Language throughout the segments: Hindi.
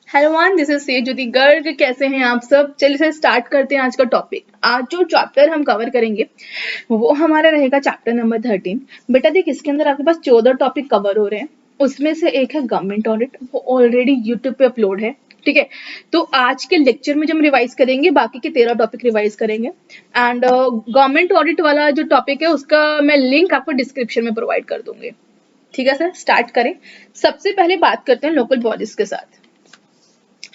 हेलो वन, दिस इज से ज्योति गर्ग। कैसे हैं आप सब? चलिए से स्टार्ट करते हैं आज का टॉपिक। आज जो चैप्टर हम कवर करेंगे वो हमारा रहेगा चैप्टर नंबर 13। बेटा देख, इसके अंदर आपके पास 14 टॉपिक कवर हो रहे हैं। उसमें से एक है गवर्नमेंट ऑडिट, वो ऑलरेडी यूट्यूब पे अपलोड है। ठीक है, तो आज के लेक्चर में जब हम रिवाइज करेंगे बाकी के 13 टॉपिक रिवाइज करेंगे। एंड गवर्नमेंट ऑडिट वाला जो टॉपिक है उसका मैं लिंक आपको डिस्क्रिप्शन में प्रोवाइड कर दूंगी। ठीक है सर, स्टार्ट करें। सबसे पहले बात करते हैं लोकल बॉडीज के साथ।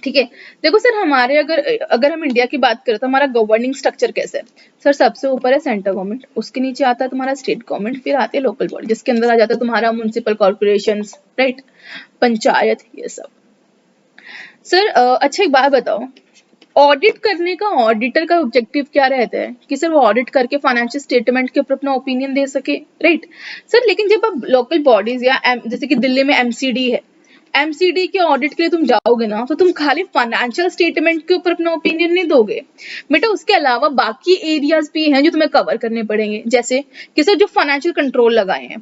ठीक है, देखो सर, हमारे अगर अगर हम इंडिया की बात करें तो हमारा गवर्निंग स्ट्रक्चर कैसा है सर? सबसे ऊपर है सेंट्रल गवर्नमेंट, उसके नीचे आता है तुम्हारा स्टेट गवर्नमेंट, फिर आते हैं लोकल बॉडी जिसके अंदर आ जाता है तुम्हारा म्युनिसिपल कॉर्पोरेशन, राइट, पंचायत, ये सब। सर अच्छा एक बात बताओ, ऑडिट करने का ऑडिटर का ऑब्जेक्टिव क्या रहता है कि सर वो ऑडिट करके फाइनेंशियल स्टेटमेंट के ऊपर अपना ओपिनियन दे सके, राइट सर। लेकिन जब आप लोकल बॉडीज या जैसे कि दिल्ली में एमसीडी है, एमसीडी के ऑडिट के लिए तुम जाओगे ना तो तुम खाली फाइनेंशियल स्टेटमेंट के ऊपर अपना ओपिनियन नहीं दोगे बेटा, उसके अलावा बाकी एरियाज भी हैं जो तुम्हें कवर करने पड़ेंगे। जैसे कि सर जो फाइनेंशियल कंट्रोल लगाए हैं,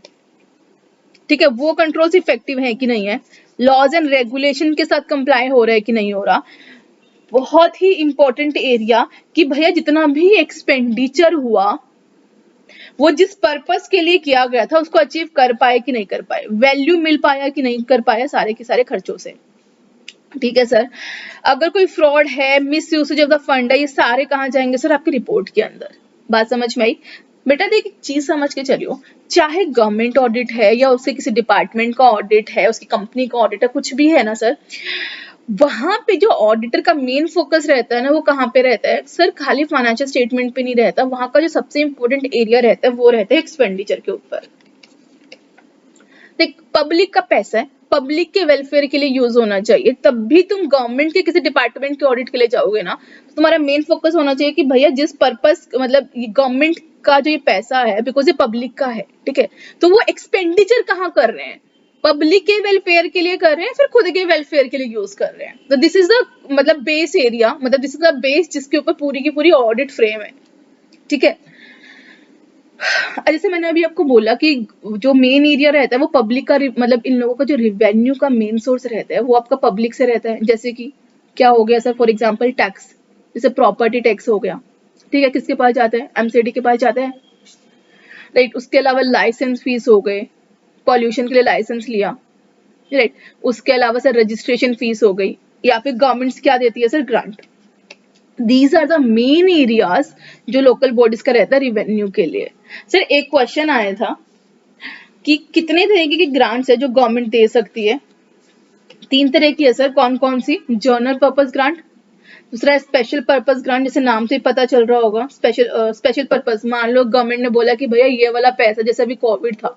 ठीक है, वो कंट्रोल्स इफेक्टिव है कि नहीं है, लॉज एंड रेगुलेशन के साथ कंप्लाई हो रहा है कि नहीं हो रहा। बहुत ही इंपॉर्टेंट एरिया कि भैया जितना भी एक्सपेंडिचर हुआ वो जिस पर्पस के लिए किया गया था उसको अचीव कर पाए कि नहीं कर पाए, वैल्यू मिल पाया कि नहीं कर पाया सारे के सारे खर्चों से। ठीक है सर, अगर कोई फ्रॉड है, miss usage of the fund है, ये सारे कहाँ जाएंगे सर? आपकी रिपोर्ट के अंदर। बात समझ में आई? बेटा देख, एक चीज समझ के चलियो, चाहे गवर्नमेंट ऑडिट है या उससे किसी डिपार्टमेंट का ऑडिट है, उसकी कंपनी का ऑडिट है, कुछ भी है ना सर, वहां पे जो ऑडिटर का मेन फोकस रहता है ना, वो कहाँ पे रहता है सर? खाली फाइनेंशियल स्टेटमेंट पे नहीं रहता, वहां का जो सबसे इंपॉर्टेंट एरिया रहता है वो रहता है एक्सपेंडिचर के ऊपर। देख, पब्लिक का पैसा है, पब्लिक के वेलफेयर के लिए यूज होना चाहिए, तब भी तुम गवर्नमेंट के किसी डिपार्टमेंट के ऑडिट के लिए जाओगे ना तो तुम्हारा मेन फोकस होना चाहिए कि भैया जिस पर्पस, मतलब गवर्नमेंट का जो ये पैसा है बिकॉज ये पब्लिक का है, ठीक है, तो वो एक्सपेंडिचर कहाँ कर रहे हैं? पब्लिक के वेलफेयर के लिए कर रहे हैं, फिर खुद के वेलफेयर के लिए यूज कर रहे हैं। तो दिस इज द मतलब बेस एरिया, मतलब दिस इज द बेस जिसके ऊपर पूरी की पूरी ऑडिट फ्रेम है। ठीक है, जैसे मैंने अभी आपको बोला कि जो मेन एरिया रहता है वो पब्लिक का, मतलब इन लोगों का जो रिवेन्यू का मेन सोर्स रहता है वो आपका पब्लिक से रहता है। जैसे कि क्या हो गया सर? फॉर एग्जांपल टैक्स, जैसे प्रॉपर्टी टैक्स हो गया, ठीक है, किसके पास जाता है? एमसीडी के पास जाता है, राइट। उसके अलावा लाइसेंस फीस हो गए, पॉल्यूशन के लिए लाइसेंस लिया, राइट। उसके अलावा सर रजिस्ट्रेशन फीस हो गई, या फिर गवर्नमेंट क्या देती है sir? Grant. These are the main areas जो लोकल बॉडीज का रहता है रिवेन्यू के लिए। सर एक क्वेश्चन आया था कि कितने तरीके की ग्रांट्स है जो गवर्नमेंट दे सकती है? 3 तरह की है सर। कौन कौन सी? जनरल पर्पस ग्रांट, दूसरा है स्पेशल पर्पस ग्रांट, जैसे नाम से ही पता चल रहा होगा, स्पेशल पर्पस। मान लो गवर्नमेंट ने बोला कि भैया ये वाला पैसा, जैसे अभी कोविड था,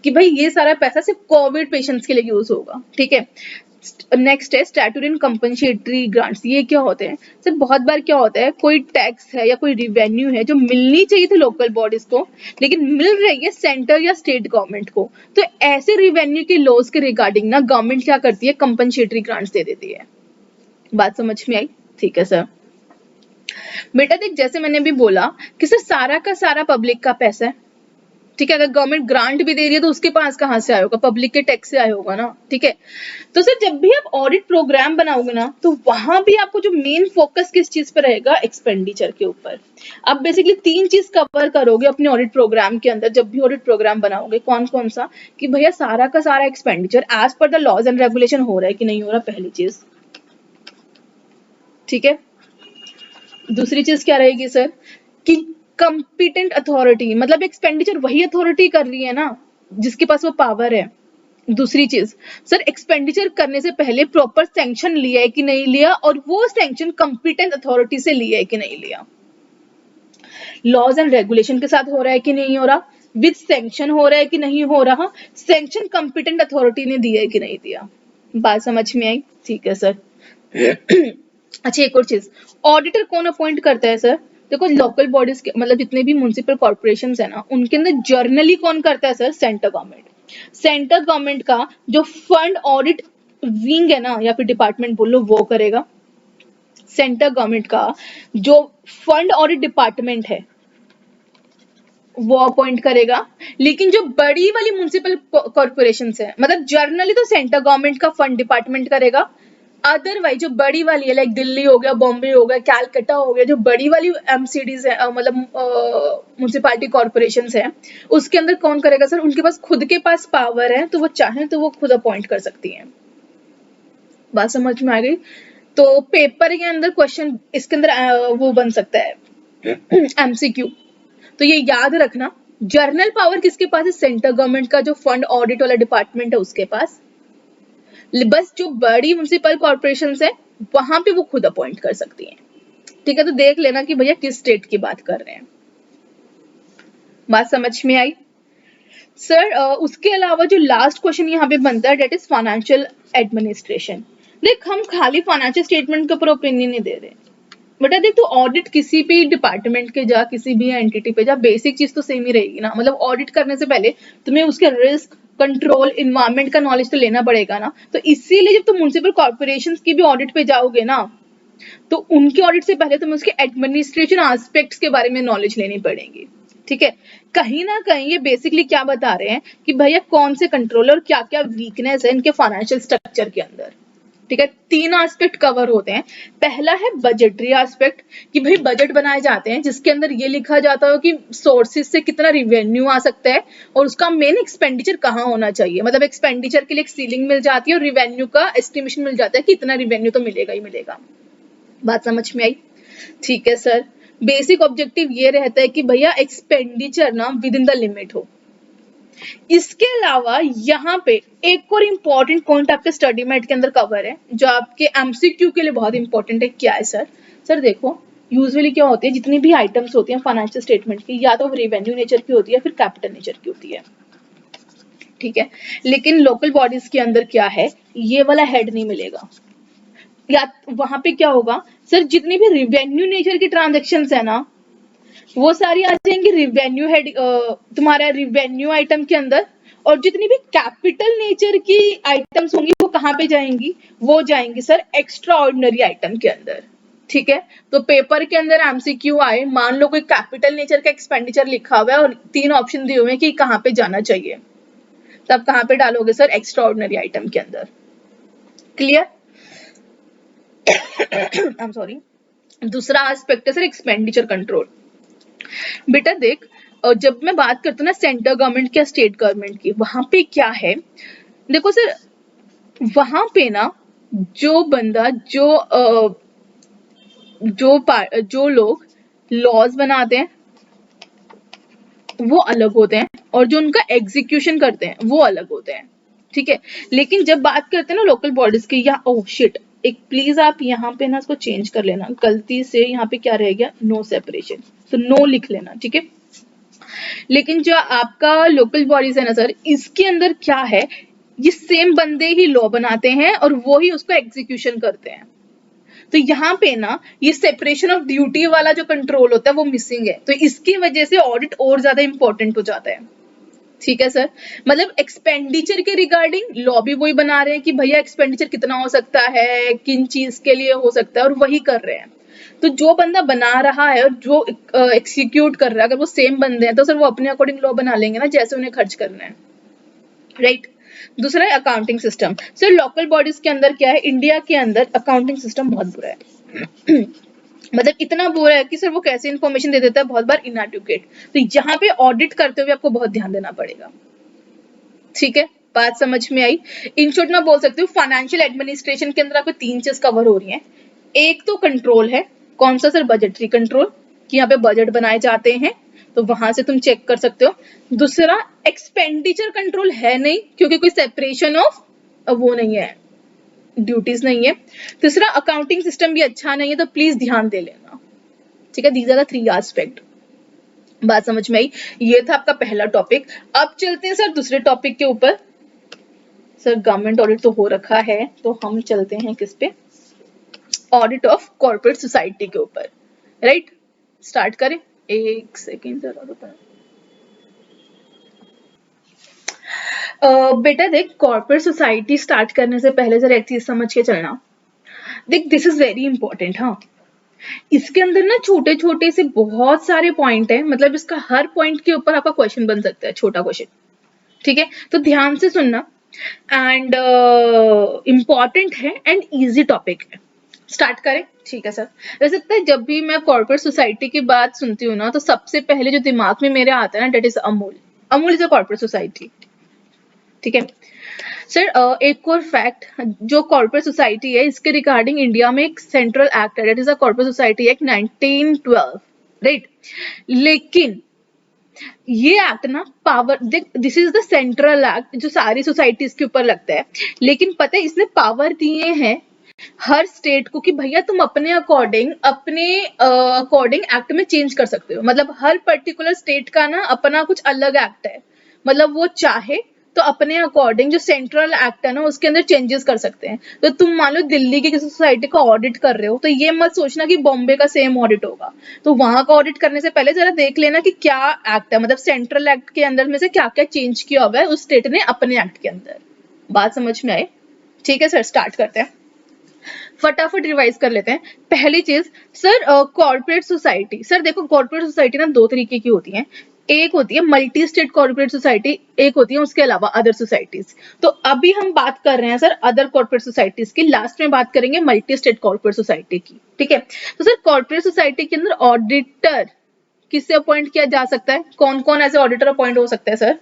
कि भाई ये सारा पैसा सिर्फ कोविड पेशेंट्स के लिए यूज होगा, ठीक है। नेक्स्ट है स्टैट्यूटरी एंड कंपनसेटरी ग्रांट्स। ये क्या होते हैं सर? बहुत बार क्या होता है, कोई टैक्स है या कोई रिवेन्यू है जो मिलनी चाहिए थी लोकल बॉडीज को लेकिन मिल रही है सेंटर या स्टेट गवर्नमेंट को, तो ऐसे रिवेन्यू के लॉस के रिगार्डिंग ना गवर्नमेंट क्या करती है? कंपनसेटरी ग्रांट्स दे देती है। बात समझ में आई? ठीक है सर। बेटा देख, जैसे मैंने भी बोला कि सर सारा का सारा पब्लिक का पैसा है, ठीक है। अगर गवर्नमेंट ग्रांट भी दे रही है तो उसके पास कहाँ से आया होगा? पब्लिक के टैक्स से आया होगा ना, ठीक है। तो सर जब भी आप ऑडिट प्रोग्राम बनाओगे ना तो वहां भी आपको जो मेन फोकस किस चीज पे रहेगा? एक्सपेंडिचर के ऊपर। आप बेसिकली 3 चीज कवर करोगे अपने ऑडिट प्रोग्राम के अंदर जब भी ऑडिट प्रोग्राम बनाओगे। कौन कौन सा? कि भैया सारा का सारा expenditure as per the laws and regulation हो रहा है कि नहीं हो रहा, पहली चीज, ठीक है। दूसरी चीज क्या रहेगी सर? कि कंपिटेंट अथॉरिटी, मतलब एक्सपेंडिचर वही अथॉरिटी कर रही है ना जिसके पास वो पावर है। दूसरी चीज सर, एक्सपेंडिचर करने से पहले प्रॉपर सैंक्शन लिया है कि नहीं लिया, और वो सैंक्शन कंपिटेंट अथॉरिटी से लिया है कि नहीं लिया। लॉज एंड रेगुलेशन के साथ हो रहा है कि नहीं हो रहा, विद सैंक्शन हो रहा है कि नहीं हो रहा, सैंक्शन कंपिटेंट अथॉरिटी ने दिया है कि नहीं दिया। बात समझ में आई? ठीक है सर। अच्छा एक और चीज, ऑडिटर कौन अपॉइंट करता है सर? देखो लोकल बॉडीज के, मतलब जितने भी म्युनिसिपल कॉर्पोरेशंस है ना, उनके अंदर जर्नली कौन करता है sir? Centre government. Centre government का जो फंड ऑडिट विंग है ना, या फिर डिपार्टमेंट बोलो, वो करेगा। सेंटर गवर्नमेंट का जो फंड ऑडिट डिपार्टमेंट है वो अपॉइंट करेगा। लेकिन जो बड़ी वाली म्युनिसिपल कॉर्पोरेशन है, मतलब जर्नली तो सेंटर गवर्नमेंट का फंड डिपार्टमेंट करेगा, अदरवाइज जो बड़ी वाली है, लाइक दिल्ली हो गया, बॉम्बे हो गया, कैलकाटा हो गया, जो बड़ी वाली एमसीडीज है, मतलब म्यूनसिपालिटी कॉर्पोरेशन है, उसके अंदर कौन करेगा सर? उनके पास खुद के पास पावर है, तो वो चाहें तो वो खुद अपॉइंट कर सकती हैं। बात समझ में आ गई? तो पेपर के अंदर क्वेश्चन इसके अंदर वो बन सकता है एमसीक्यू। तो ये याद रखना, जर्नल पावर किसके पास है? सेंट्रल गवर्नमेंट का जो फंड ऑडिट वाला डिपार्टमेंट है उसके पास। बस जो बड़ी म्युनिसिपल कॉर्पोरेशन है वहां पे वो खुद अपॉइंट कर सकती हैं। ठीक है, तो देख लेना कि भैया किस स्टेट की बात कर रहे हैं। बात समझ में आई? सर उसके अलावा जो लास्ट क्वेश्चन यहाँ पे बनता है डेट इज फाइनेंशियल एडमिनिस्ट्रेशन। देख हम खाली फाइनेंशियल स्टेटमेंट के ऊपर ओपिनियन नहीं दे रहे बेटा। देख तू ऑडिट किसी भी डिपार्टमेंट के जा, किसी भी एंटिटी पे जा, बेसिक चीज तो सेम ही रहेगी ना। मतलब ऑडिट करने से पहले तुम्हें उसके रिस्क कंट्रोल इन्वायरमेंट का नॉलेज तो लेना पड़ेगा ना। तो इसीलिए जब तुम म्युनिसिपल कॉर्पोरेशंस की भी ऑडिट पे जाओगे ना, तो उनके ऑडिट से पहले तुम्हें उसके एडमिनिस्ट्रेशन एस्पेक्ट्स के बारे में नॉलेज लेनी पड़ेगी। ठीक है, कहीं ना कहीं ये बेसिकली क्या बता रहे हैं कि भैया कौन से कंट्रोलर, क्या क्या वीकनेस है इनके फाइनेंशियल स्ट्रक्चर के अंदर। ठीक है, 3 एस्पेक्ट कवर होते हैं। पहला है बजटरी एस्पेक्ट, कि भाई बजट बनाए जाते हैं जिसके अंदर ये लिखा जाता हो कि सोर्सेज से कितना रिवेन्यू आ सकता है और उसका मेन एक्सपेंडिचर कहाँ होना चाहिए। मतलब एक्सपेंडिचर के लिए एक सीलिंग मिल जाती है और रिवेन्यू का एस्टिमेशन मिल जाता है कि इतना रिवेन्यू तो मिलेगा ही मिलेगा। बात समझ में आई? ठीक है सर, बेसिक ऑब्जेक्टिव ये रहता है कि भैया एक्सपेंडिचर ना विद इन द लिमिट हो। इसके अलावा यहाँ पे एक और इम्पोर्टेंट पॉइंट आपके स्टडी मेट के अंदर कवर है जो आपके एमसीक्यू के लिए बहुत इंपॉर्टेंट है। क्या है सर? सर देखो, यूजुअली क्या होती है, जितनी भी आइटम्स होती हैं फाइनेंशियल स्टेटमेंट की, या तो रेवेन्यू नेचर की होती है फिर कैपिटल नेचर की होती है। ठीक है, लेकिन लोकल बॉडीज के अंदर क्या है, ये वाला हेड नहीं मिलेगा। या वहां पे क्या होगा सर, जितनी भी रिवेन्यू नेचर की ट्रांजेक्शन है ना, वो सारी आ जाएंगी रिवेन्यू हेड, तुम्हारा रिवेन्यू आइटम के अंदर। और जितनी भी कैपिटल नेचर की आइटम्स होंगी वो कहाँ पे जाएंगी? वो जाएंगी सर एक्स्ट्रा ऑर्डिनरी आइटम के अंदर। ठीक है, तो पेपर के अंदर एमसीक्यू आए, मान लो कोई कैपिटल नेचर का एक्सपेंडिचर लिखा हुआ है और 3 ऑप्शन दिए हुए हैं कि कहाँ पे जाना चाहिए, तब कहाँ पे डालोगे सर? एक्स्ट्रा ऑर्डिनरी आइटम के अंदर। क्लियर? I am sorry. दूसरा एस्पेक्ट है सर एक्सपेंडिचर कंट्रोल। बेटा देख, जब मैं बात करती हूँ ना सेंट्रल गवर्नमेंट या स्टेट गवर्नमेंट की, वहां पे क्या है, देखो सर, वहां पे ना जो बंदा जो लोग लॉज बनाते हैं वो अलग होते हैं और जो उनका एग्जीक्यूशन करते हैं वो अलग होते हैं। ठीक है, लेकिन जब बात करते हैं ना लोकल बॉडीज की, या ओह शिट, एक प्लीज आप यहाँ पे ना इसको चेंज कर लेना, गलती से यहाँ पे क्या रह गया, नो सेपरेशन, तो नो लिख लेना। ठीक है, लेकिन जो आपका लोकल बॉडीज है ना सर, इसके अंदर क्या है, ये सेम बंदे ही लॉ बनाते हैं और वो ही उसको एग्जीक्यूशन करते हैं। तो यहाँ पे ना ये सेपरेशन ऑफ ड्यूटी वाला जो कंट्रोल होता है वो मिसिंग है, तो इसकी वजह से ऑडिट और ज्यादा इंपॉर्टेंट हो जाता है। ठीक है सर, मतलब एक्सपेंडिचर के रिगार्डिंग लॉ भी वही बना रहे हैं कि भैया एक्सपेंडिचर कितना हो सकता है, किन चीज के लिए हो सकता है, और वही कर रहे हैं। तो जो बंदा बना रहा है और जो एक्सिक्यूट कर रहा है, अगर वो सेम बंदे हैं तो सर वो अपने अकॉर्डिंग लॉ बना लेंगे ना, जैसे उन्हें खर्च करना है। राइट? दूसरा है accounting system. Sir local bodies के अंदर क्या है, इंडिया के अंदर अकाउंटिंग सिस्टम बहुत बुरा है मतलब इतना बुरा है कि सर वो कैसे इंफॉर्मेशन दे देता है, बहुत बार इनएडुकेट। तो यहाँ पे ऑडिट करते हुए आपको बहुत ध्यान देना पड़ेगा। ठीक है, बात समझ में आई? इन शॉर्ट मैं बोल सकती हूँ फाइनेंशियल एडमिनिस्ट्रेशन के अंदर आपको 3 चीज कवर हो रही है। एक तो कंट्रोल है, कौन सा सर? बजटरी कंट्रोल, कि यहाँ पे बजट बनाए जाते हैं तो वहां से तुम चेक कर सकते हो। दूसरा एक्सपेंडिचर कंट्रोल है नहीं, क्योंकि कोई सेपरेशन ऑफ वो नहीं है, ड्यूटीज नहीं है। तीसरा अकाउंटिंग सिस्टम भी अच्छा नहीं है, तो प्लीज ध्यान दे लेना। ठीक है, दीज आर द 3 एस्पेक्ट। बात समझ में आई? ये था आपका पहला टॉपिक। अब चलते हैं सर दूसरे टॉपिक के ऊपर। सर गवर्नमेंट ऑडिट तो हो रखा है, तो हम चलते हैं किस पे, ऑडिट ऑफ कॉर्पोरेट सोसाइटी के ऊपर। राइट, स्टार्ट करें। एक सेकेंड सर, बेटा देख, कॉर्पोरेट सोसाइटी स्टार्ट करने से पहले जरा एक चीज समझ के चलना। देख दिस इज वेरी इंपॉर्टेंट। हाँ, इसके अंदर ना छोटे छोटे से बहुत सारे पॉइंट है, मतलब इसका हर पॉइंट के ऊपर आपका क्वेश्चन बन सकता है, छोटा क्वेश्चन। ठीक है, तो ध्यान से सुनना। एंड इम्पॉर्टेंट है एंड ईजी टॉपिक है। स्टार्ट करें? ठीक है सर। वैसे लगता है जब भी मैं कॉर्पोरेट सोसाइटी की बात सुनती हूँ ना, तो सबसे पहले जो दिमाग में मेरे आता है ना, that is Amul. Amul is a corporate society. ठीक है सर। एक और फैक्ट, जो कॉर्पोरेट सोसाइटी है इसके रिगार्डिंग इंडिया में एक सेंट्रल एक्ट है, that is a corporate society act 1912, right. लेकिन ये एक्ट ना power, this is the central act जो सारी सोसाइटीज के ऊपर लगता है, लेकिन पता है इसने पावर दिए हैं हर स्टेट को कि भैया तुम अपने अकॉर्डिंग एक्ट में चेंज कर सकते हो। मतलब हर पर्टिकुलर स्टेट का ना अपना कुछ अलग एक्ट है, मतलब वो चाहे तो अपने अकॉर्डिंग जो सेंट्रल एक्ट है ना उसके अंदर चेंजेस कर सकते हैं। तो तुम मान लो दिल्ली की किसी सोसाइटी का ऑडिट कर रहे हो, तो ये मत सोचना कि बॉम्बे का सेम ऑडिट होगा। तो वहां का ऑडिट करने से पहले जरा देख लेना कि क्या एक्ट है, मतलब सेंट्रल एक्ट के अंदर में से क्या क्या चेंज किया हुआ है उस स्टेट ने अपने एक्ट के अंदर। बात समझ में आई? ठीक है सर, स्टार्ट करते हैं, फटाफट रिवाइज कर लेते हैं। पहली चीज सर, कॉर्पोरेट सोसाइटी। सर देखो, कॉर्पोरेट सोसाइटी ना दो तरीके की होती है। एक होती है मल्टी स्टेट कॉर्पोरेट सोसाइटी, एक होती है उसके अलावा अदर सोसाइटीज। तो अभी हम बात कर रहे हैं सर अदर कॉर्पोरेट सोसाइटीज की, लास्ट में बात करेंगे मल्टी स्टेट कॉर्पोरेट सोसाइटी की। ठीक है, तो सर कॉर्पोरेट सोसाइटी के अंदर ऑडिटर किससे अपॉइंट किया जा सकता है? कौन कौन ऐसे ऑडिटर अपॉइंट हो सकता है सर?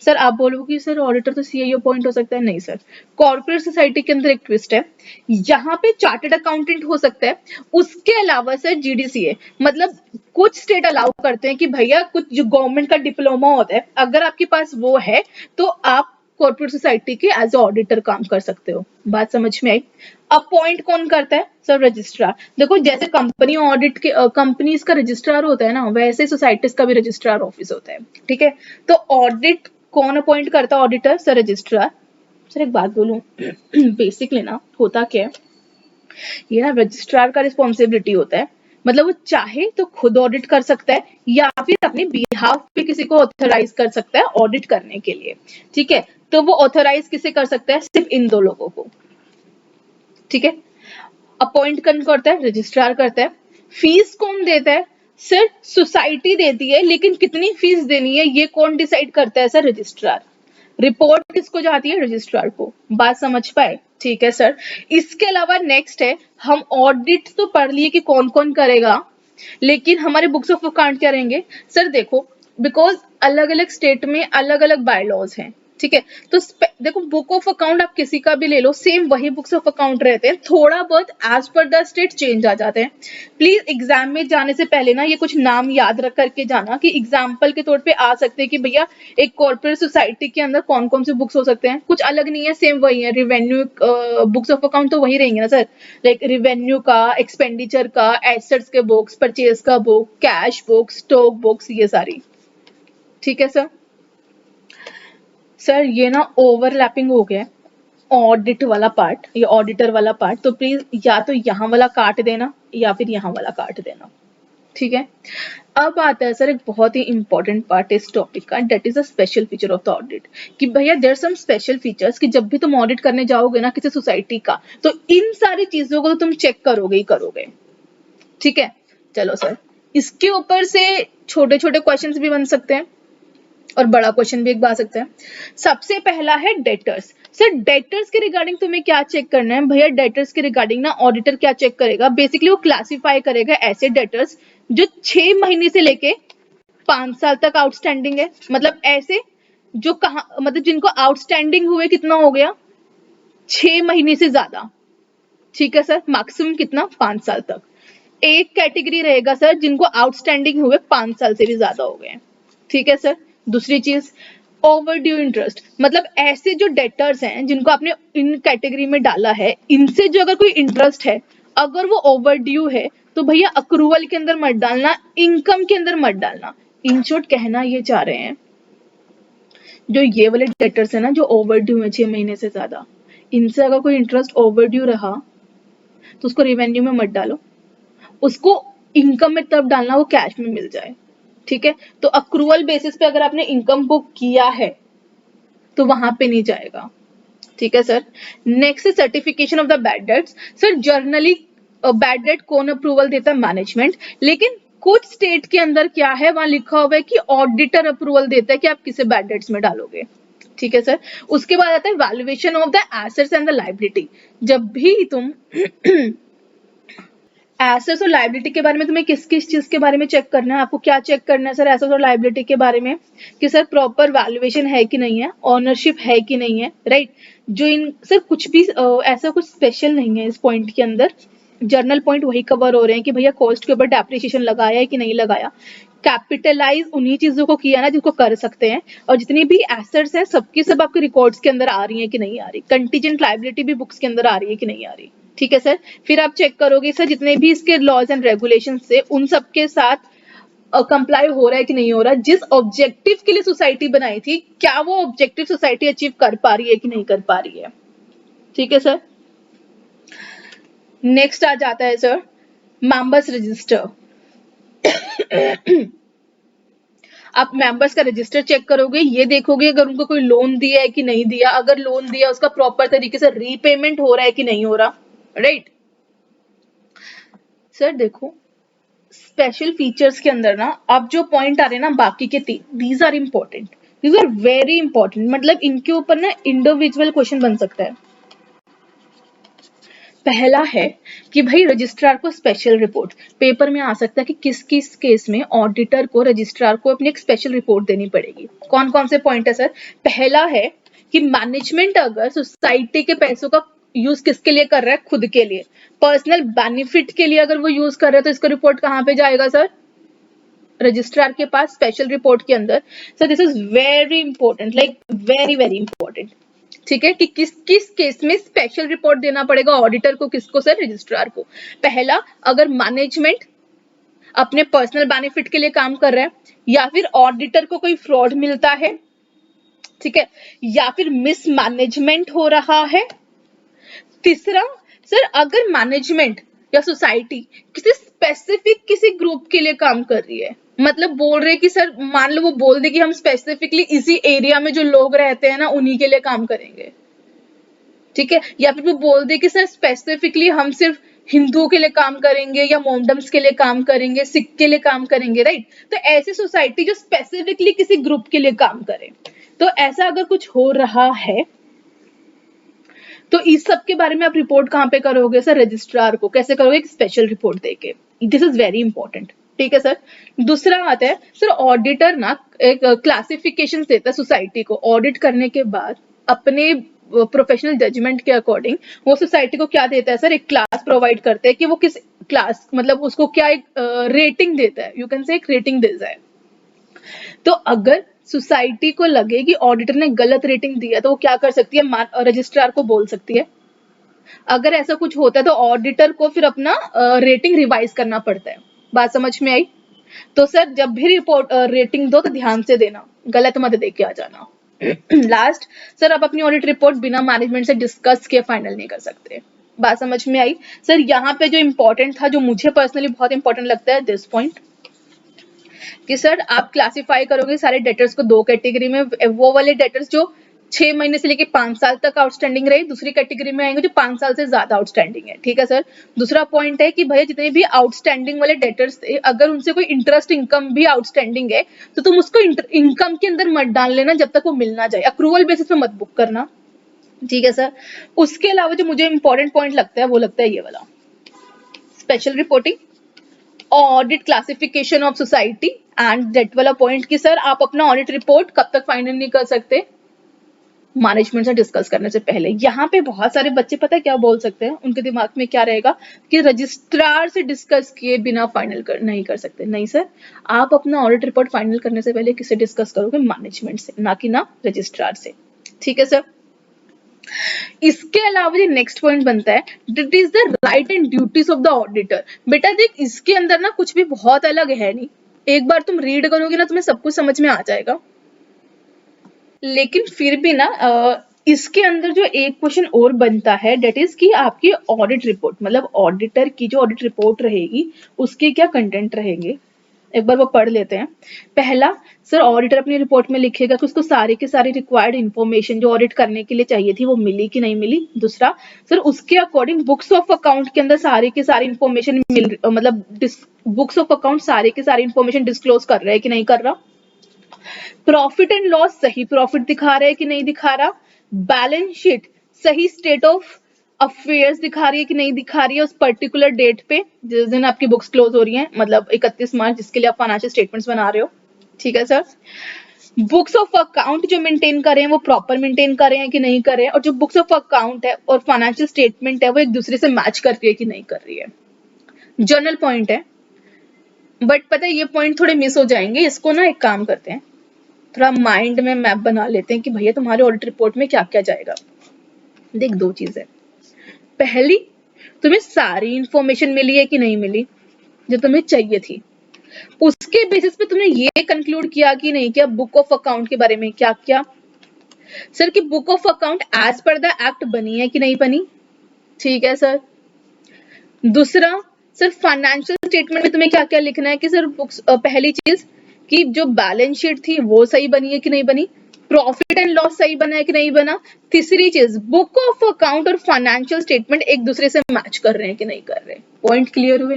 सर आप बोलोगे कि सर ऑडिटर तो सीआईओ अपॉइंट हो सकता है। नहीं सर, कॉर्पोरेट सोसाइटी के अंदर एक ट्विस्ट है, यहाँ पे चार्टर्ड अकाउंटेंट हो सकता है, उसके अलावा सर जीडीसीए। मतलब कुछ स्टेट अलाउ करते हैं कि भैया कुछ जो गवर्नमेंट का डिप्लोमा होता है, अगर आपके पास वो है तो आप कॉर्पोरेट सोसाइटी के एज ऑडिटर काम कर सकते हो। बात समझ में आई? अपॉइंट कौन करता है? Sir registrar. देखो जैसे कंपनी ऑडिट के कंपनीज का रजिस्ट्रार होता है ना, वैसे सोसाइटीज का भी रजिस्ट्रार ऑफिस होता है। ठीक है, तो ऑडिट कौन अपॉइंट करता है? Auditor, sir registrar. सर एक बात बोलूं, बेसिकली ना होता क्या है, ये ना रजिस्ट्रार का रिस्पॉन्सिबिलिटी होता है, मतलब वो चाहे तो खुद ऑडिट कर सकता है या फिर अपने बिहाफ पे किसी को ऑथराइज कर सकता है ऑडिट करने के लिए। ठीक है, तो वो ऑथराइज किसे कर सकता है? सिर्फ इन दो लोगों को। ठीक है, अपॉइंट कौन करता है? रजिस्ट्रार करता है। फीस कौन देता है? सिर्फ सोसाइटी देती है, लेकिन कितनी फीस देनी है ये कौन डिसाइड करता है? Sir registrar. रिपोर्ट किसको जाती है? रजिस्ट्रार को। बात समझ पाए? ठीक है सर। इसके अलावा नेक्स्ट है, हम ऑडिट तो पढ़ लिए कि कौन कौन करेगा, लेकिन हमारे बुक्स ऑफ अकाउंट क्या रहेंगे? सर देखो, बिकॉज अलग अलग स्टेट में अलग अलग बाय लॉज हैं। ठीक है, तो देखो बुक ऑफ अकाउंट आप किसी का भी ले लो, सेम वही बुक्स ऑफ अकाउंट रहते हैं, थोड़ा बहुत as per the state change आ जाते हैं। प्लीज एग्जाम में जाने से पहले ना ये कुछ नाम याद रख करके जाना, कि एग्जाम्पल के तौर पे आ सकते हैं कि भैया एक कॉर्पोरेट सोसाइटी के अंदर कौन कौन से बुक्स हो सकते हैं। कुछ अलग नहीं है, सेम वही है। रिवेन्यू बुक्स ऑफ अकाउंट तो वही रहेंगे ना सर, लाइक रिवेन्यू का, एक्सपेंडिचर का, एसेट्स के बुक्स, परचेज का book, cash book, stock books, ये सारी। ठीक है सर। सर ये ना ओवरलैपिंग हो गया है, ऑडिट वाला पार्ट, ये ऑडिटर वाला पार्ट, तो प्लीज या तो यहाँ वाला काट देना या फिर यहाँ वाला काट देना। ठीक है, अब आता है सर एक बहुत ही इंपॉर्टेंट पार्ट इस टॉपिक का, that is a special feature of the audit. कि भैया देयर सम स्पेशल फीचर्स, कि जब भी तुम ऑडिट करने जाओगे ना किसी सोसाइटी का, तो इन सारी चीजों को तो तुम चेक करोगे ही करोगे। ठीक है, चलो सर, इसके ऊपर से छोटे छोटे क्वेश्चंस भी बन सकते हैं और बड़ा क्वेश्चन भी एक बार आ सकता है। सबसे पहला है डेटर्स। सर डेटर्स के रिगार्डिंग तुम्हें क्या चेक करना है? भैया डेटर्स के रिगार्डिंग ना ऑडिटर क्या चेक करेगा? बेसिकली वो क्लासिफाई करेगा ऐसे डेटर्स जो 6 महीने से लेके 5 साल तक आउटस्टैंडिंग है। मतलब ऐसे जो कहा, मतलब जिनको आउटस्टैंडिंग हुए कितना हो गया? 6 महीने से ज्यादा। ठीक है सर, मैक्सिमम कितना? 5 साल तक। एक कैटेगरी रहेगा सर जिनको आउटस्टैंडिंग हुए 5 साल से भी ज्यादा हो गए। ठीक है सर। दूसरी चीज, ओवर ड्यू इंटरेस्ट, मतलब ऐसे जो डेटर्स हैं जिनको आपने इन कैटेगरी में डाला है, इनसे जो अगर कोई इंटरेस्ट है, अगर वो ओवर ड्यू है, तो भैया अक्रूवल के अंदर मत डालना, इनकम के अंदर मत डालना। इन शॉर्ट कहना ये चाह रहे हैं, जो ये वाले डेटर्स है ना जो ओवर ड्यू है 6 महीने से ज्यादा, इनसे अगर कोई इंटरेस्ट ओवर ड्यू रहा तो उसको रेवेन्यू में मत डालो, उसको इनकम में तब डालना वो कैश में मिल जाए। ठीक है, तो अक्रूवल बेसिस पे अगर आपने इनकम बुक किया है तो वहां पे नहीं जाएगा। ठीक है सर। नेक्स्ट है certification of the bad debts. Sir generally bad debt कौन अप्रूवल देता है? मैनेजमेंट। लेकिन कुछ स्टेट के अंदर क्या है, वहां लिखा हुआ है कि ऑडिटर अप्रूवल देता है कि आप किसे बैड डेट्स में डालोगे। ठीक है सर। उसके बाद आता है valuation of the assets and the liability. जब भी तुम एसेट्स और लायबिलिटी के बारे में तुम्हें किस किस चीज के बारे में चेक करना है, आपको क्या चेक करना है सर एसेट्स और लायबिलिटी के बारे में, कि सर प्रॉपर वैल्यूएशन है कि नहीं है, ओनरशिप है कि नहीं है, राइट। जो इन सर कुछ भी ऐसा कुछ स्पेशल नहीं है इस पॉइंट के अंदर, जर्नल पॉइंट वही कवर हो रहे हैं कि भैया कॉस्ट के ऊपर डेप्रिसिएशन लगाया है कि नहीं लगाया, कैपिटलाइज उन्हीं चीजों को किया ना जिसको कर सकते हैं, और जितनी भी एसेट्स हैं सबकी सब आपके रिकॉर्ड्स के अंदर आ रही है कि नहीं आ रही, कंटीजेंट लायबिलिटी भी बुक्स के अंदर आ रही है कि नहीं आ रही, ठीक है सर। फिर आप चेक करोगे सर जितने भी इसके लॉज एंड रेगुलेशन से उन सब के साथ कंप्लाई हो रहा है कि नहीं हो रहा, जिस ऑब्जेक्टिव के लिए सोसाइटी बनाई थी क्या वो ऑब्जेक्टिव सोसाइटी अचीव कर पा रही है कि नहीं कर पा रही है, ठीक है सर। नेक्स्ट आ जाता है सर मेंबर्स रजिस्टर। आप मेंबर्स का रजिस्टर चेक करोगे, ये देखोगे अगर उनको कोई लोन दिया है कि नहीं दिया, अगर लोन दिया उसका प्रॉपर तरीके से रीपेमेंट हो रहा है कि नहीं हो रहा, राइट। सर देखो स्पेशल फीचर्स के अंदर ना अब जो पॉइंट आ रहे हैं ना बाकी के तीन, these are important, these are very important, मतलब इनके ऊपर ना इंडिविजुअल क्वेश्चन बन सकता है। पहला है कि भाई रजिस्ट्रार को स्पेशल रिपोर्ट, पेपर में आ सकता है कि किस किस केस में ऑडिटर को रजिस्ट्रार को अपनी एक स्पेशल रिपोर्ट देनी पड़ेगी। कौन कौन से पॉइंट है सर? पहला है कि मैनेजमेंट अगर सोसाइटी के पैसों का यूज किसके लिए कर रहा है, खुद के लिए, पर्सनल बेनिफिट के लिए अगर वो यूज कर रहा है तो इसका रिपोर्ट कहाँ पे जाएगा सर? रजिस्ट्रार के पास स्पेशल रिपोर्ट के अंदर। Sir this is very important, like very very important, ठीक है, कि किस किस केस में स्पेशल रिपोर्ट देना पड़ेगा ऑडिटर को, किसको सर? रजिस्ट्रार को। पहला, अगर मैनेजमेंट अपने पर्सनल बेनिफिट के लिए काम कर रहा है, या फिर ऑडिटर को कोई फ्रॉड मिलता है, ठीक है, या फिर मिसमैनेजमेंट हो रहा है। तीसरा सर अगर मैनेजमेंट या सोसाइटी किसी स्पेसिफिक किसी ग्रुप के लिए काम कर रही है, मतलब बोल रहे कि सर मान लो वो बोल दे कि हम स्पेसिफिकली इसी एरिया में जो लोग रहते हैं ना उन्हीं के लिए काम करेंगे, ठीक है, या फिर वो बोल दे कि सर स्पेसिफिकली हम सिर्फ हिंदुओं के लिए काम करेंगे या मोमडम्स के लिए काम करेंगे, सिख के लिए काम करेंगे, राइट। तो ऐसी सोसाइटी जो स्पेसिफिकली किसी ग्रुप के लिए काम करे, तो ऐसा अगर कुछ हो रहा है तो इस सब के बारे में आप रिपोर्ट कहाँ पे करोगे सर? रजिस्ट्रार को। कैसे करोगे? एक स्पेशल रिपोर्ट देके। दिस इज वेरी इंपॉर्टेंट, ठीक है सर। दूसरा आता है सर ऑडिटर ना एक क्लासिफिकेशन देता है सोसाइटी को, ऑडिट करने के बाद अपने प्रोफेशनल जजमेंट के अकॉर्डिंग वो सोसाइटी को क्या देता है सर? एक क्लास प्रोवाइड करते हैं कि वो किस क्लास, मतलब उसको क्या एक रेटिंग देता है, यू कैन से एक रेटिंग देता है। तो अगर सोसाइटी को लगे कि ऑडिटर ने गलत रेटिंग दिया तो वो क्या कर सकती है? रजिस्ट्रार को बोल सकती है। अगर ऐसा कुछ होता है तो ऑडिटर को फिर अपना रेटिंग रिवाइज करना पड़ता है। बात समझ में आई? तो सर जब भी रिपोर्ट रेटिंग दो तो ध्यान से देना, गलत मत दे के आ जाना। लास्ट सर आप अपनी ऑडिट रिपोर्ट बिना मैनेजमेंट से डिस्कस किए फाइनल नहीं कर सकते। बात समझ में आई? सर यहाँ पे जो इंपॉर्टेंट था, जो मुझे पर्सनली बहुत इंपॉर्टेंट लगता है, दिस पॉइंट कि सर आप क्लासिफाई करोगे सारे डेटर्स को दो कैटेगरी में, वो वाले डेटर्स जो 6 महीने से लेके 5 साल तक आउटस्टैंडिंग रहे, दूसरी कैटेगरी में आएंगे जो 5 साल से ज्यादा आउटस्टैंडिंग है, ठीक है सर। दूसरा पॉइंट है कि भैया जितने भी आउटस्टैंडिंग वाले डेटर्स थे, अगर उनसे कोई इंटरेस्ट इनकम भी आउटस्टैंडिंग है तो तुम उसको इनकम के अंदर मत डाल लेना जब तक वो मिल ना जाए, अक्रूवल बेसिस पे मत बुक करना, ठीक है सर। उसके अलावा जो मुझे इंपॉर्टेंट पॉइंट लगता है वो लगता है ये वाला, special reporting, audit classification of society and that वाला पॉइंट कि सर आप अपना ऑडिट रिपोर्ट कब तक फाइनल नहीं कर सकते? मैनेजमेंट से डिस्कस करने से पहले। यहाँ पे बहुत सारे बच्चे पता है क्या बोल सकते हैं, उनके दिमाग में क्या रहेगा कि रजिस्ट्रार से डिस्कस किए बिना फाइनल नहीं कर सकते। नहीं सर, आप अपना ऑडिट रिपोर्ट फाइनल करने से पहले किससे डिस्कस करोगे? मैनेजमेंट से, ना कि ना रजिस्ट्रार से, ठीक है सर। इसके अलावा नेक्स्ट पॉइंट बनता है that is the right and duties of the auditor. बेटा देख इसके अंदर ना कुछ भी बहुत अलग है नहीं, एक बार तुम रीड करोगे ना तुम्हें सब कुछ समझ में आ जाएगा, लेकिन फिर भी ना इसके अंदर जो एक क्वेश्चन और बनता है डेट इज कि आपकी ऑडिट रिपोर्ट, मतलब ऑडिटर की जो ऑडिट रिपोर्ट रहेगी उसके क्या कंटेंट रहेंगे, एक बार वो पढ़ लेते हैं। पहला सर ऑडिटर अपनी रिपोर्ट में लिखेगा कि उसको सारी के सारी रिक्वायर्ड इन्फॉर्मेशन जो ऑडिट करने के लिए चाहिए थी वो मिली कि नहीं मिली। दूसरा सर उसके अकॉर्डिंग बुक्स ऑफ अकाउंट के अंदर सारी की सारी इन्फॉर्मेशन मतलब बुक्स ऑफ अकाउंट सारी की सारी इन्फॉर्मेशन डिस्क्लोज कर रहा है कि नहीं कर रहा। प्रॉफिट एंड लॉस सही प्रॉफिट दिखा रहा है कि नहीं दिखा रहा, बैलेंस शीट सही स्टेट ऑफ अफेयर्स दिखा रही है कि नहीं दिखा रही है उस पर्टिकुलर डेट पे जिस दिन आपकी बुक्स क्लोज हो रही हैं, मतलब 31 मार्च जिसके लिए आप फाइनेंशियल स्टेटमेंट्स बना रहे हो। ठीक है सर। बुक्स ऑफ अकाउंट जो मेंटेन कर रहे हैं वो प्रॉपर मेंटेन कर रहे हैं कि नहीं कर रहे हैं, और जो बुक्स ऑफ अकाउंट है और फाइनेंशियल स्टेटमेंट है वो एक दूसरे से मैच कर रही है कि नहीं कर रही है। जर्नल पॉइंट है, बट पता है ये पॉइंट थोड़े मिस हो जाएंगे, इसको ना एक काम करते हैं, थोड़ा माइंड में मैप बना लेते हैं कि भैया तुम्हारे ऑडिट रिपोर्ट में क्या क्या जाएगा। देख दो चीजें, पहली तुम्हें सारी इंफॉर्मेशन मिली है कि नहीं मिली जो तुम्हें चाहिए थी, उसके बेसिस पे तुमने ये कंक्लूड किया कि नहीं किया बुक ऑफ अकाउंट के बारे में क्या क्या। सर कि book of account as per the act बनी है कि नहीं बनी। ठीक है सर। दूसरा सर फाइनेंशियल स्टेटमेंट में तुम्हें क्या क्या लिखना है कि सर बुक्स, पहली चीज कि जो बैलेंस शीट थी वो सही बनी है कि नहीं बनी, प्रॉफिट एंड लॉस सही बना है कि नहीं बना। तीसरी चीज बुक ऑफ अकाउंट और फाइनेंशियल स्टेटमेंट एक दूसरे से मैच कर रहे हैं कि नहीं कर रहे। पॉइंट क्लियर हुए।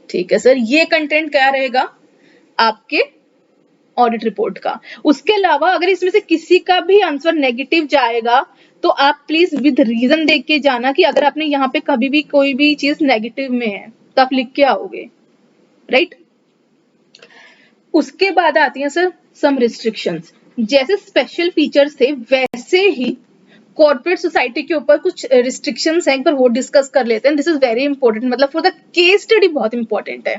ठीक है सर, ये कंटेंट क्या रहेगा आपके ऑडिट रिपोर्ट का। उसके अलावा अगर इसमें से किसी का भी आंसर नेगेटिव जाएगा तो आप प्लीज विद रीजन देख के जाना कि अगर आपने यहाँ पे कभी भी कोई भी चीज नेगेटिव में है तो आप लिख के आओगे, राइट। उसके बाद आती हैं सर सम रिस्ट्रिक्शंस, जैसे स्पेशल फीचर्स थे वैसे ही कॉर्पोरेट सोसाइटी के ऊपर कुछ रिस्ट्रिक्शंस हैं, पर वो डिस्कस कर लेते हैं। दिस इज वेरी इंपॉर्टेंट, मतलब फॉर द केस स्टडी बहुत इंपॉर्टेंट है,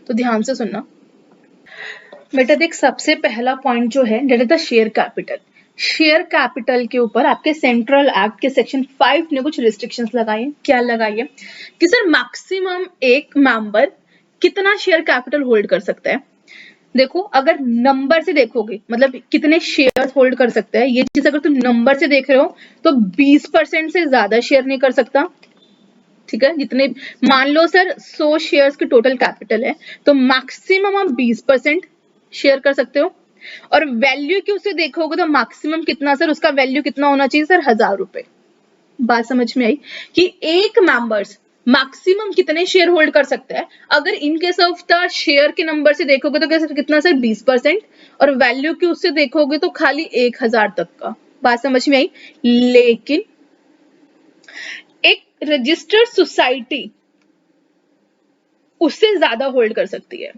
तो ध्यान से सुनना बेटा। देख सबसे पहला पॉइंट जो है that is the share capital. Share capital के ऊपर आपके सेंट्रल एक्ट के सेक्शन 5 ने कुछ रिस्ट्रिक्शंस लगाई है। क्या लगाई है कि सर मैक्सिमम एक मेंबर कितना शेयर कैपिटल होल्ड कर सकता है। देखो अगर नंबर से देखोगे मतलब कितने शेयर होल्ड कर सकता है, ये चीज अगर तुम नंबर से देख रहे हो तो 20% से ज्यादा शेयर नहीं कर सकता। ठीक है, जितने मान लो सर 100 शेयर्स की टोटल कैपिटल है तो मैक्सिमम आप 20% शेयर कर सकते हो। और वैल्यू की उसे देखोगे तो मैक्सिमम कितना सर, उसका वैल्यू कितना होना चाहिए सर, 1000 रुपए। बात समझ में आई कि एक मेंबर्स मैक्सिमम कितने शेयर होल्ड कर सकता है। अगर in case of the share के नंबर से देखोगे तो कैसे कितना सर 20%, और वैल्यू की उससे देखोगे तो खाली 1000 तक का। बात समझ में आई। लेकिन एक रजिस्टर्ड सोसाइटी उससे ज्यादा होल्ड कर सकती है।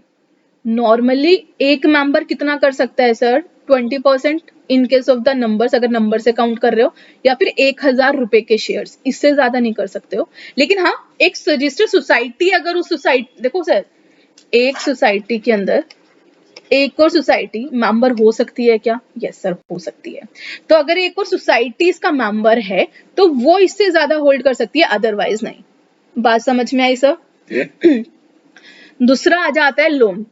नॉर्मली एक मेंबर कितना कर सकता है sir, 20% in case of the numbers, अगर नंबर से काउंट कर रहे हो, या फिर 1000 रुपए के शेयर्स, इससे ज्यादा नहीं कर सकते हो। लेकिन हाँ एक रजिस्टर्ड सोसाइटी, अगर उस सोसाइटी देखो सर एक सोसाइटी के अंदर एक और सोसाइटी मेंबर हो सकती है क्या, यस सर हो सकती है। तो अगर एक और सोसाइटी इसका मेंबर है तो वो इससे ज्यादा होल्ड कर सकती है, अदरवाइज नहीं। बात समझ में आई सर। दूसरा आ जाता है लोन।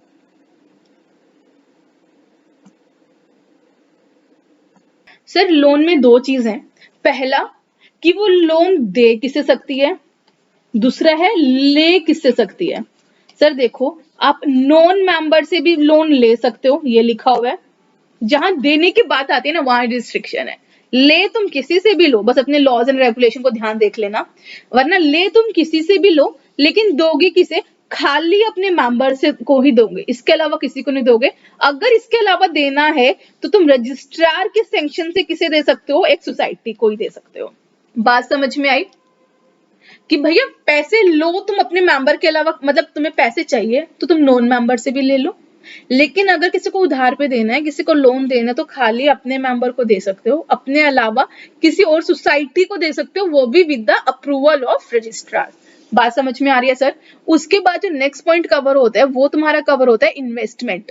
सर लोन में दो चीज है, पहला कि वो लोन दे किससे सकती है, दूसरा है ले किससे सकती है। सर देखो आप नॉन मेंबर से भी लोन ले सकते हो, ये लिखा हुआ है। जहां देने की बात आती है ना वहां रिस्ट्रिक्शन है। ले तुम किसी से भी लो, बस अपने लॉज एंड रेगुलेशन को ध्यान देख लेना, वरना ले तुम किसी से भी लो लेकिन दोगे किसे, खाली अपने मेंबर से को ही दोगे, इसके अलावा किसी को नहीं दोगे। अगर इसके अलावा देना है तो तुम रजिस्ट्रार के सैंक्शन से किसे दे सकते हो, एक सोसाइटी को ही दे सकते हो। बात समझ में आई कि भैया पैसे लो तुम अपने मेंबर के अलावा, मतलब तुम्हें पैसे चाहिए तो तुम नॉन मेंबर से भी ले लो, लेकिन अगर किसी को उधार पे देना है, किसी को लोन देना है तो खाली अपने मेंबर को दे सकते हो, अपने अलावा किसी और सोसाइटी को दे सकते हो, वो भी with the approval of registrar. बात समझ में आ रही है सर। उसके बाद जो नेक्स्ट पॉइंट कवर होता है वो तुम्हारा कवर होता है इन्वेस्टमेंट।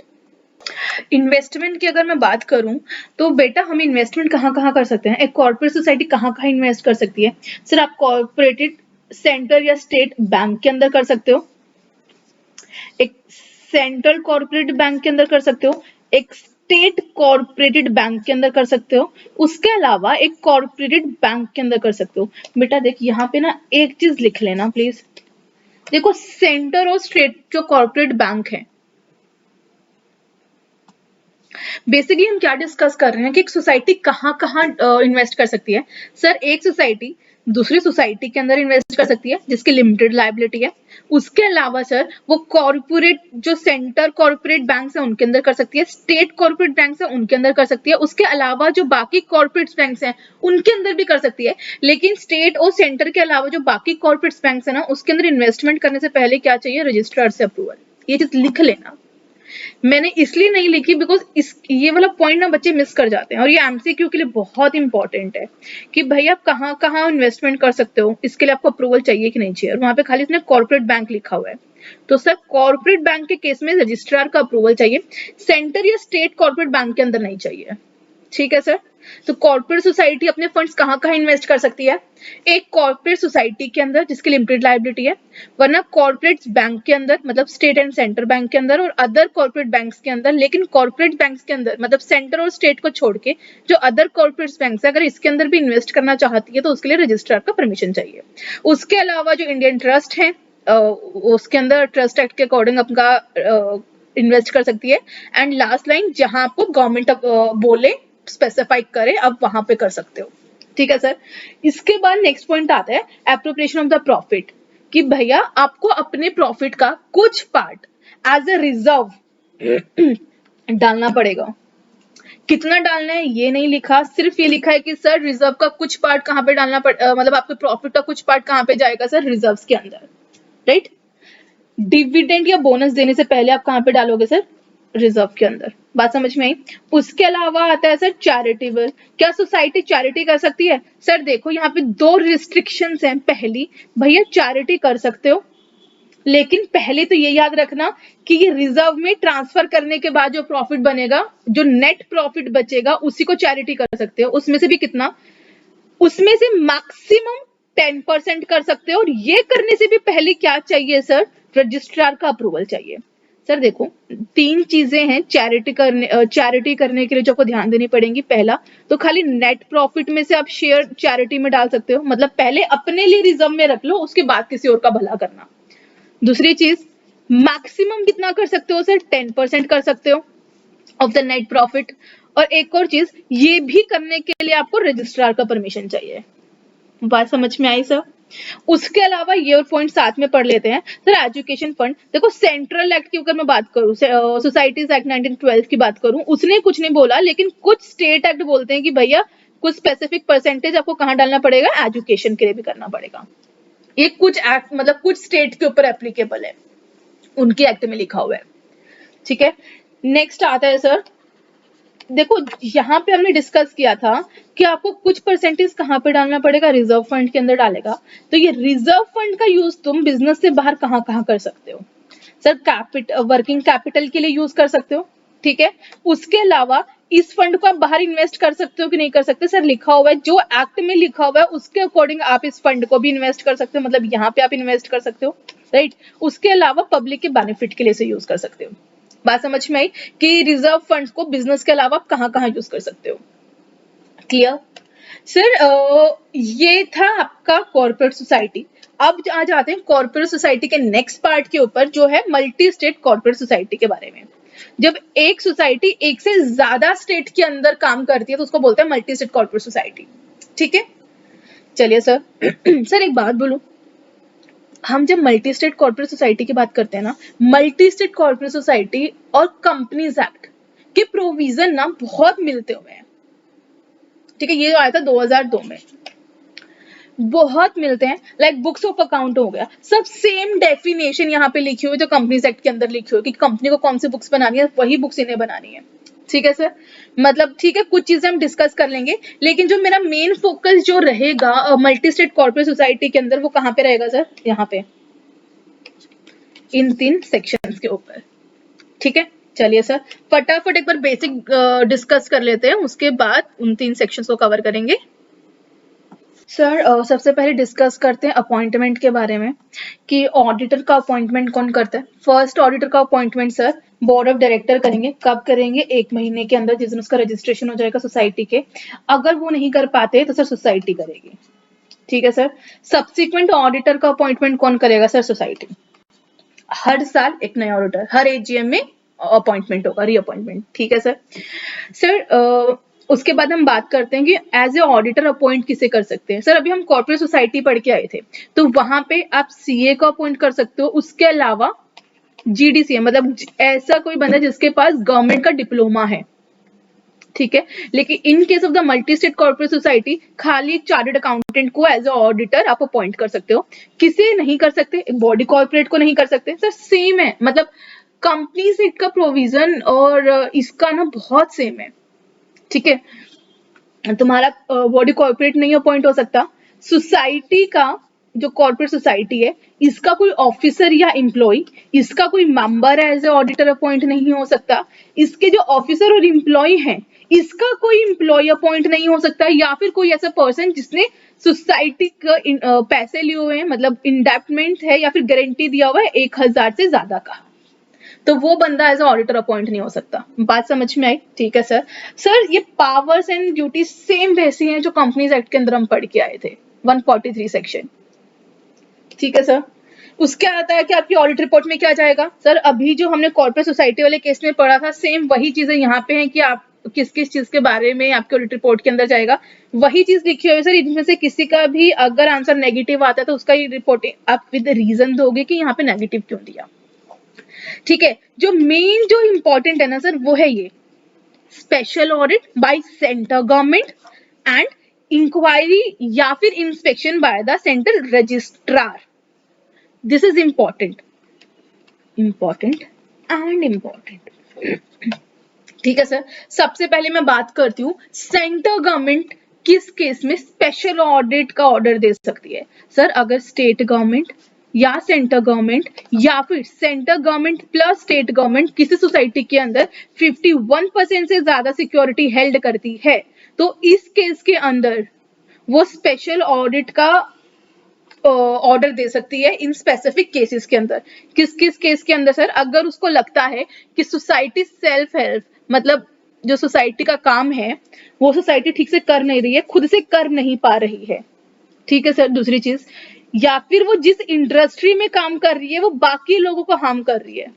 इन्वेस्टमेंट की अगर मैं बात करूं तो बेटा हम इन्वेस्टमेंट कहाँ कहाँ कर सकते हैं, एक कॉर्पोरेट सोसाइटी कहाँ कहाँ इन्वेस्ट कर सकती है। सर आप कॉर्पोरेटेड सेंटर या स्टेट बैंक के अंदर कर सकते हो, एक सेंट्रल कॉर्पोरेट बैंक के अंदर कर सकते हो, एक स्टेट कॉर्पोरेटेड बैंक के अंदर कर सकते हो, उसके अलावा एक कॉर्पोरेटेड बैंक के अंदर कर सकते हो। बेटा देख यहाँ पे ना एक चीज लिख लेना प्लीज, देखो सेंटर और स्टेट जो कॉर्पोरेट बैंक है, बेसिकली हम क्या डिस्कस कर रहे हैं कि एक सोसाइटी कहाँ कहाँ इन्वेस्ट कर सकती है। सर एक सोसाइटी दूसरी सोसाइटी के अंदर इन्वेस्ट कर सकती है जिसकी लिमिटेड लायबिलिटी है। उसके अलावा सर वो कॉर्पोरेट जो सेंटर कॉर्पोरेट बैंक है उनके अंदर कर सकती है, स्टेट कॉर्पोरेट बैंक है उनके अंदर कर सकती है, उसके अलावा जो बाकी कॉर्पोरेट बैंक हैं उनके अंदर भी कर सकती है। लेकिन स्टेट और सेंटर के अलावा जो बाकी कॉर्पोरेट बैंक है ना उसके अंदर इन्वेस्टमेंट करने से पहले क्या चाहिए, रजिस्ट्रार से अप्रूवल। ये चीज लिख लेना। मैंने इसलिए नहीं लिखी बिकॉज इस ये वाला पॉइंट ना बच्चे मिस कर जाते हैं और ये एमसीक्यू के लिए बहुत इंपॉर्टेंट है कि भाई आप कहाँ कहाँ इन्वेस्टमेंट कर सकते हो, इसके लिए आपको अप्रूवल चाहिए कि नहीं चाहिए। और वहां पे खाली इसने कॉर्पोरेट बैंक लिखा हुआ है, तो सर कॉर्पोरेट बैंक के केस में रजिस्ट्रार का अप्रूवल चाहिए, सेंटर या स्टेट कॉर्पोरेट बैंक के अंदर नहीं चाहिए। ठीक है सर। तो कॉर्पोरेट सोसाइटी अपने फंड्स कहाँ कहाँ इन्वेस्ट कर सकती है, एक कॉर्पोरेट सोसाइटी के अंदर जिसकी लिमिटेड लायबिलिटी है, वरना कॉर्पोरेट बैंक के अंदर मतलब स्टेट एंड सेंटर बैंक के अंदर और अदर कॉर्पोरेट बैंक्स के अंदर। लेकिन कॉर्पोरेट बैंक्स के अंदर मतलब सेंटर और स्टेट को छोड़ के जो अदर कॉर्पोरेट बैंक्स है अगर इसके अंदर भी इन्वेस्ट करना चाहती है तो उसके लिए रजिस्ट्रार का परमिशन चाहिए। उसके अलावा जो इंडियन ट्रस्ट है उसके अंदर ट्रस्ट एक्ट के अकॉर्डिंग अपना इन्वेस्ट कर सकती है। एंड लास्ट लाइन जहां आपको गवर्नमेंट बोले स्पेसिफाई करे आप वहां पे कर सकते हो। ठीक है सर। इसके बाद नेक्स्ट पॉइंट आता है एप्रोप्रिएशन ऑफ द प्रॉफिट, कि भैया आपको अपने प्रॉफिट का कुछ पार्ट एज ए रिजर्व डालना पड़ेगा। कितना डालना है ये नहीं लिखा, सिर्फ ये लिखा है कि सर रिजर्व का कुछ पार्ट कहाँ पे डालना मतलब आपके प्रॉफिट का कुछ पार्ट कहाँ पे जाएगा सर, रिजर्व्स के अंदर। राइट। डिविडेंड या बोनस देने से पहले आप कहाँ पे डालोगे सर, रिजर्व के अंदर। बात समझ में आई। उसके अलावा आता है सर चैरिटेबल। क्या सोसाइटी चैरिटी कर सकती है? सर देखो यहाँ पे दो रिस्ट्रिक्शंस हैं। पहली, भैया चैरिटी कर सकते हो लेकिन पहले तो ये याद रखना कि ये रिजर्व में ट्रांसफर करने के बाद जो प्रॉफिट बनेगा, जो नेट प्रॉफिट बचेगा उसी को चैरिटी कर सकते हो। उसमें से भी कितना, उसमें से मैक्सिमम 10% कर सकते हो। और ये करने से भी पहले क्या चाहिए सर, रजिस्ट्रार का अप्रूवल चाहिए। सर देखो तीन चीजें हैं चैरिटी करने के लिए जो आपको ध्यान देनी पड़ेंगी। पहला तो खाली नेट प्रॉफिट में से आप शेयर चैरिटी में डाल सकते हो, मतलब पहले अपने लिए रिजर्व में रख लो उसके बाद किसी और का भला करना। दूसरी चीज, मैक्सिमम कितना कर सकते हो सर, 10% कर सकते हो ऑफ द नेट प्रॉफिट। और एक और चीज, ये भी करने के लिए आपको रजिस्ट्रार का परमिशन चाहिए। बात समझ में आई सर? उसके अलावा ये और पॉइंट साथ में पढ़ लेते हैं सर। एजुकेशन फंड, देखो सेंट्रल एक्ट की अगर मैं बात करूं, सोसाइटीज एक्ट 1912 की बात करूं, उसने कुछ नहीं बोला, लेकिन कुछ स्टेट एक्ट बोलते हैं कि भैया कुछ स्पेसिफिक परसेंटेज आपको कहां डालना पड़ेगा, एजुकेशन के लिए भी करना पड़ेगा। ये कुछ एक्ट मतलब कुछ स्टेट के ऊपर एप्लीकेबल है, उनके एक्ट में लिखा हुआ है। ठीक है। नेक्स्ट आता है सर, देखो यहाँ पे हमने डिस्कस किया था कि आपको कुछ परसेंटेज कहाँ पे डालना पड़ेगा, रिजर्व फंड के अंदर डालेगा। तो ये रिजर्व फंड का यूज तुम बिजनेस से बाहर कहाँ कहाँ कर सकते हो सर, वर्किंग कैपिटल के लिए यूज कर सकते हो। ठीक है। उसके अलावा इस फंड को आप बाहर इन्वेस्ट कर सकते हो कि नहीं कर सकते, सर लिखा हुआ है, जो एक्ट में लिखा हुआ है उसके अकॉर्डिंग आप इस फंड को भी इन्वेस्ट कर सकते हो, मतलब यहाँ पे आप इन्वेस्ट कर सकते हो। राइट। उसके अलावा पब्लिक के बेनिफिट के लिए से यूज कर सकते हो। बात समझ में आई कि रिजर्व फंड्स को बिजनेस के अलावा आप कहाँ कहाँ यूज कर सकते हो। Clear sir? ये था आपका कॉर्पोरेट सोसाइटी। अब आ जाते हैं कॉर्पोरेट सोसाइटी के नेक्स्ट पार्ट के ऊपर जो है मल्टी स्टेट कॉर्पोरेट सोसाइटी के बारे में। जब एक सोसाइटी एक से ज्यादा स्टेट के अंदर काम करती है तो उसको बोलते हैं मल्टी स्टेट कॉर्पोरेट सोसाइटी। ठीक है। चलिए सर सर एक बात बोलूं, हम जब मल्टी स्टेट कॉर्पोरेट सोसाइटी की बात करते हैं ना, मल्टी स्टेट कॉर्पोरेट सोसाइटी और कंपनीज एक्ट के प्रोविजन ना बहुत मिलते हुए हैं। ठीक है। ये आया था 2002 में, बहुत मिलते हैं। लाइक बुक्स ऑफ अकाउंट हो गया, सब सेम डेफिनेशन यहाँ पे लिखी हुई जो कंपनीज एक्ट के अंदर लिखी हुई कि कंपनी को कौन सी बुक्स बनानी है, वही बुक्स इन्हें बनानी है। ठीक है सर। मतलब ठीक है, कुछ चीजें हम डिस्कस कर लेंगे, लेकिन जो मेरा मेन फोकस जो रहेगा मल्टी स्टेट कॉर्पोरेट सोसाइटी के अंदर वो कहाँ पे रहेगा सर, यहाँ पे इन 3 सेक्शंस के ऊपर। ठीक है। चलिए सर फटाफट एक बार बेसिक डिस्कस कर लेते हैं, उसके बाद उन 3 सेक्शंस को कवर करेंगे। सर सबसे पहले डिस्कस करते हैं अपॉइंटमेंट के बारे में कि ऑडिटर का अपॉइंटमेंट कौन करता है। फर्स्ट ऑडिटर का appointment sir board of director करेंगे। कब करेंगे, 1 महीने के अंदर, जिस दिन उसका रजिस्ट्रेशन हो जाएगा सोसाइटी के। अगर वो नहीं कर पाते तो सर सोसाइटी करेगी। ठीक है सर। सब्सिक्वेंट ऑडिटर का अपॉइंटमेंट कौन करेगा सर, सोसाइटी। हर साल एक नया ऑडिटर, हर एजीएम में अपॉइंटमेंट होगा, रीअपॉइंटमेंट। ठीक है सर। सर उसके बाद हम बात करते हैं कि एज ए ऑडिटर अपॉइंट किसे कर सकते हैं। सर अभी हम कॉर्पोरेट सोसाइटी पढ़ के आए थे, तो वहां पे आप सीए को अपॉइंट कर सकते हो। उसके अलावा जीडीसीए मतलब ऐसा कोई बंदा जिसके पास गवर्नमेंट का डिप्लोमा है, ठीक है। लेकिन in case of the multi state corporate society खाली एक चार्टर्ड अकाउंटेंट को एज ए ऑडिटर आप अपॉइंट कर सकते हो। किसे नहीं कर सकते? बॉडी कॉर्पोरेट को नहीं कर सकते। सर सेम है, मतलब कंपनी एक्ट का प्रोविजन और इसका ना बहुत सेम है, ठीक है। तुम्हारा बॉडी कॉर्पोरेट नहीं अपॉइंट हो सकता। सोसाइटी का जो कॉर्पोरेट सोसाइटी है, इसका कोई ऑफिसर या एम्प्लॉय, इसका कोई member as a auditor appoint नहीं हो सकता। इसके जो ऑफिसर और एम्प्लॉय हैं, इसका कोई एम्प्लॉय अपॉइंट नहीं हो सकता, या फिर कोई ऐसा पर्सन जिसने सोसाइटी का पैसे लिए हुए हैं, मतलब इंडेप्टमेंट है या फिर गारंटी दिया हुआ है 1000 से ज्यादा का, तो वो बंदा एज ऑडिटर अपॉइंट नहीं हो सकता। बात समझ में आई? ठीक है सर। सर ये पावर्स एंड ड्यूटी सेम वैसी हैं जो कंपनीज एक्ट के अंदर हम पढ़ के आए थे, 143 सेक्शन, ठीक है सर। उसके आता है कि आपकी ऑडिट रिपोर्ट में क्या जाएगा। सर अभी जो हमने कॉर्पोरेट सोसाइटी वाले केस में पढ़ा था, सेम वही चीजें यहाँ पे हैं कि आप किस किस चीज के बारे में आपके ऑडिट रिपोर्ट के अंदर जाएगा, वही चीज लिखी हुई है। सर इनमें से किसी का भी अगर आंसर नेगेटिव आता है तो उसका ही रिपोर्टिंग आप विद रीजन दोगे कि यहाँ पे नेगेटिव क्यों दिया, ठीक है। जो मेन जो इंपॉर्टेंट है ना सर, वो है ये special audit by centre government and inquiry या फिर inspection by the central registrar. This is important, important and important, ठीक है सर। सबसे पहले मैं बात करती हूँ सेंटर गवर्नमेंट किस केस में स्पेशल ऑडिट का ऑर्डर दे सकती है। सर अगर स्टेट गवर्नमेंट या सेंटर गवर्नमेंट या फिर centre government plus state government किसी सोसाइटी के अंदर 51% से ज्यादा सिक्योरिटी हेल्ड करती है, तो इस केस के अंदर वो स्पेशल ऑडिट का ऑर्डर दे सकती है इन स्पेसिफिक केसेस के अंदर। किस किस केस के अंदर सर? अगर उसको लगता है कि सोसाइटी सेल्फ हेल्प, मतलब जो सोसाइटी का काम है वो सोसाइटी ठीक से कर नहीं रही है, खुद से कर नहीं पा रही है, ठीक है सर। दूसरी चीज, या फिर वो जिस इंडस्ट्री में काम कर रही है वो बाकी लोगों को हार्म कर रही है,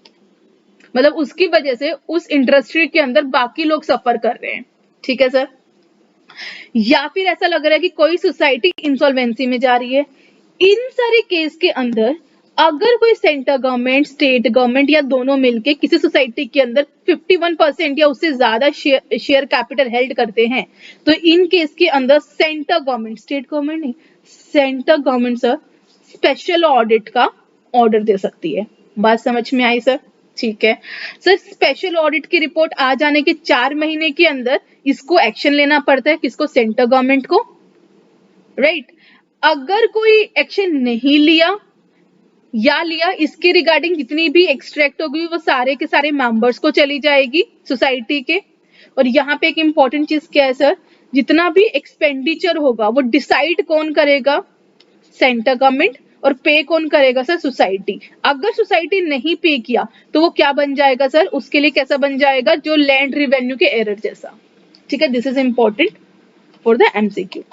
मतलब उसकी वजह से उस इंडस्ट्री के अंदर बाकी लोग सफर कर रहे हैं, ठीक है सर। या फिर ऐसा लग रहा है कि कोई सोसाइटी इंसॉल्वेंसी में जा रही है। इन सारे केस के अंदर अगर कोई सेंटर गवर्नमेंट, स्टेट गवर्नमेंट या दोनों मिलके किसी सोसाइटी के अंदर 51% या उससे ज्यादा शेयर कैपिटल हेल्ड करते हैं, तो इन केस के अंदर सेंटर गवर्नमेंट, स्टेट गवर्नमेंट नहीं, centre government sir special audit का ऑर्डर दे सकती है। बात समझ में आई सर? ठीक है सर। स्पेशल ऑडिट की रिपोर्ट आ जाने के 4 महीने के अंदर इसको एक्शन लेना पड़ता है, किसको? सेंटर गवर्नमेंट को, राइट। अगर कोई एक्शन नहीं लिया या लिया, इसके रिगार्डिंग जितनी भी एक्सट्रैक्ट होगी वो सारे के सारे मेंबर्स को चली जाएगी सोसाइटी के। और यहाँ पे एक इंपॉर्टेंट चीज क्या है सर, जितना भी एक्सपेंडिचर होगा वो डिसाइड कौन करेगा? Centre government. और पे कौन करेगा सर? सोसाइटी। अगर सोसाइटी नहीं पे किया तो वो क्या बन जाएगा सर? उसके लिए कैसा बन जाएगा? जो लैंड रिवेन्यू के एरर जैसा, ठीक है। This is important for the MCQ.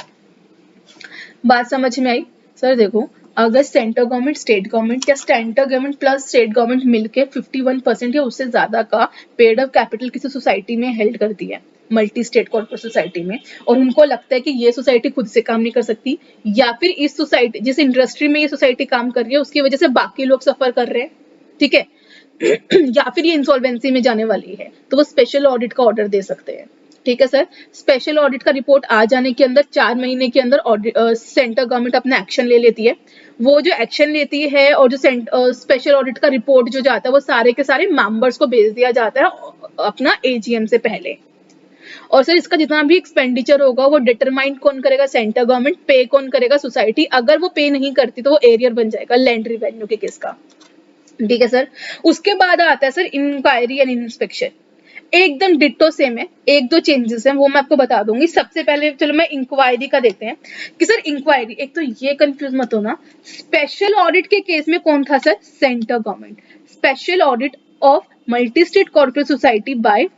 बात समझ में आई? सर देखो, अगर सेंटर गवर्नमेंट, स्टेट गवर्नमेंट या centre government plus state government मिलके 51% या उससे ज्यादा का पेड अप कैपिटल किसी सोसाइटी में हेल्ड करती है, मल्टी स्टेट कॉर्पोरेट सोसाइटी में, और उनको लगता है कि ये सोसाइटी खुद से काम नहीं कर सकती, या फिर इस सोसाइटी, जिस इंडस्ट्री में ये सोसाइटी काम कर रही है उसकी वजह से बाकी लोग सफर कर रहे हैं, ठीक है, या फिर ये इंसॉल्वेंसी में जाने वाली है, तो वो स्पेशल ऑडिट का ऑर्डर दे सकते हैं, ठीक है सर। स्पेशल ऑडिट का रिपोर्ट आ जाने के अंदर 4 महीने के अंदर सेंटर गवर्नमेंट अपना एक्शन ले लेती है। वो जो एक्शन लेती है और जो स्पेशल ऑडिट का रिपोर्ट जो जाता है वो सारे के सारे मेंबर्स को भेज दिया जाता है अपना एजीएम से पहले। और सर इसका जितना भी एक्सपेंडिचर होगा वो डिटरमाइन कौन करेगा? Centre government. पे कौन करेगा? सोसाइटी। अगर वो पे नहीं करती तो वो एरियर बन जाएगा लैंड रिवेन्यू के केस का, ठीक है सर। उसके बाद आता है सर इंक्वायरी एंड इंस्पेक्शन। एकदम डिट्टो सेम है, एक दो चेंजेस हैं वो मैं आपको बता दूंगी। सबसे पहले चलो मैं इंक्वायरी का देखते हैं कि सर इंक्वायरी, एक तो ये कंफ्यूज मत होना, स्पेशल ऑडिट के केस में कौन था sir? Centre government. Special audit of multi state corporate society by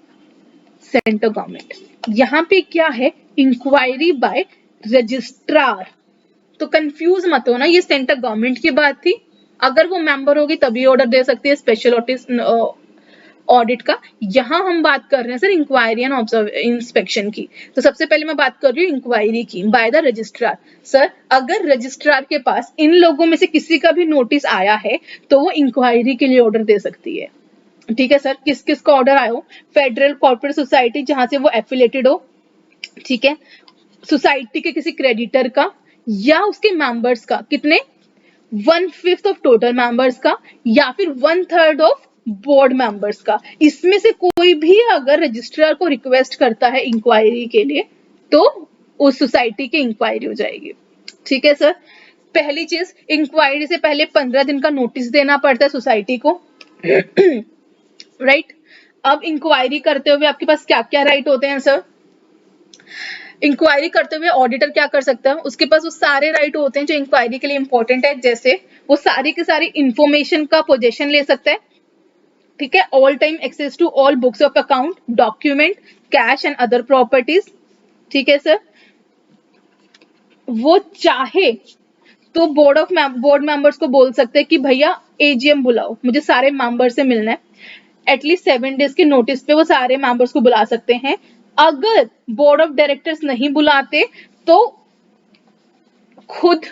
centre government. यहाँ पे क्या है? Inquiry by registrar. तो कंफ्यूज मत होना, ये सेंटर गवर्नमेंट की बात थी, अगर वो मेंबर होगी तभी ऑर्डर दे सकती है स्पेशल ऑडिट का। यहाँ हम बात कर रहे हैं सर इंक्वायरी एंड इंस्पेक्शन की। तो सबसे पहले मैं बात कर रही हूँ इंक्वायरी की बाय द रजिस्ट्रार। सर अगर रजिस्ट्रार के पास इन लोगों में से किसी का भी नोटिस आया है तो वो इंक्वायरी के लिए ऑर्डर दे सकती है। ठीक है सर, किस किस का ऑर्डर आया हो? फेडरल कॉर्पोरेट सोसाइटी जहां से वो एफिलेटेड हो, ठीक है, सोसाइटी के किसी क्रेडिटर का या उसके मेंबर्स का, कितने 1/5 ऑफ टोटल मेंबर्स का या फिर 1/3 ऑफ बोर्ड मेंबर्स का। इसमें से कोई भी अगर रजिस्ट्रार को रिक्वेस्ट करता है इंक्वायरी के लिए तो उस सोसाइटी की इंक्वायरी हो जाएगी। ठीक है सर, पहली चीज इंक्वायरी से पहले 15 दिन का नोटिस देना पड़ता है सोसाइटी को। राइट, अब इंक्वायरी करते हुए आपके पास क्या क्या राइट होते हैं सर? इंक्वायरी करते हुए ऑडिटर क्या कर सकता है? उसके पास वो सारे राइट होते हैं जो इंक्वायरी के लिए इंपॉर्टेंट है, जैसे वो सारी की सारी इंफॉर्मेशन का पोजेशन ले सकता है, ठीक है, all time access to all books of account, document, cash and other properties. ठीक है सर, वो चाहे तो बोर्ड मेंबर्स को बोल सकते हैं कि भैया एजीएम बुलाओ, मुझे सारे मेंबर से मिलना है। एटलीस्ट 7 डेज के नोटिस पे वो सारे मेंबर्स को बुला सकते हैं। अगर बोर्ड ऑफ डायरेक्टर्स नहीं बुलाते तो खुद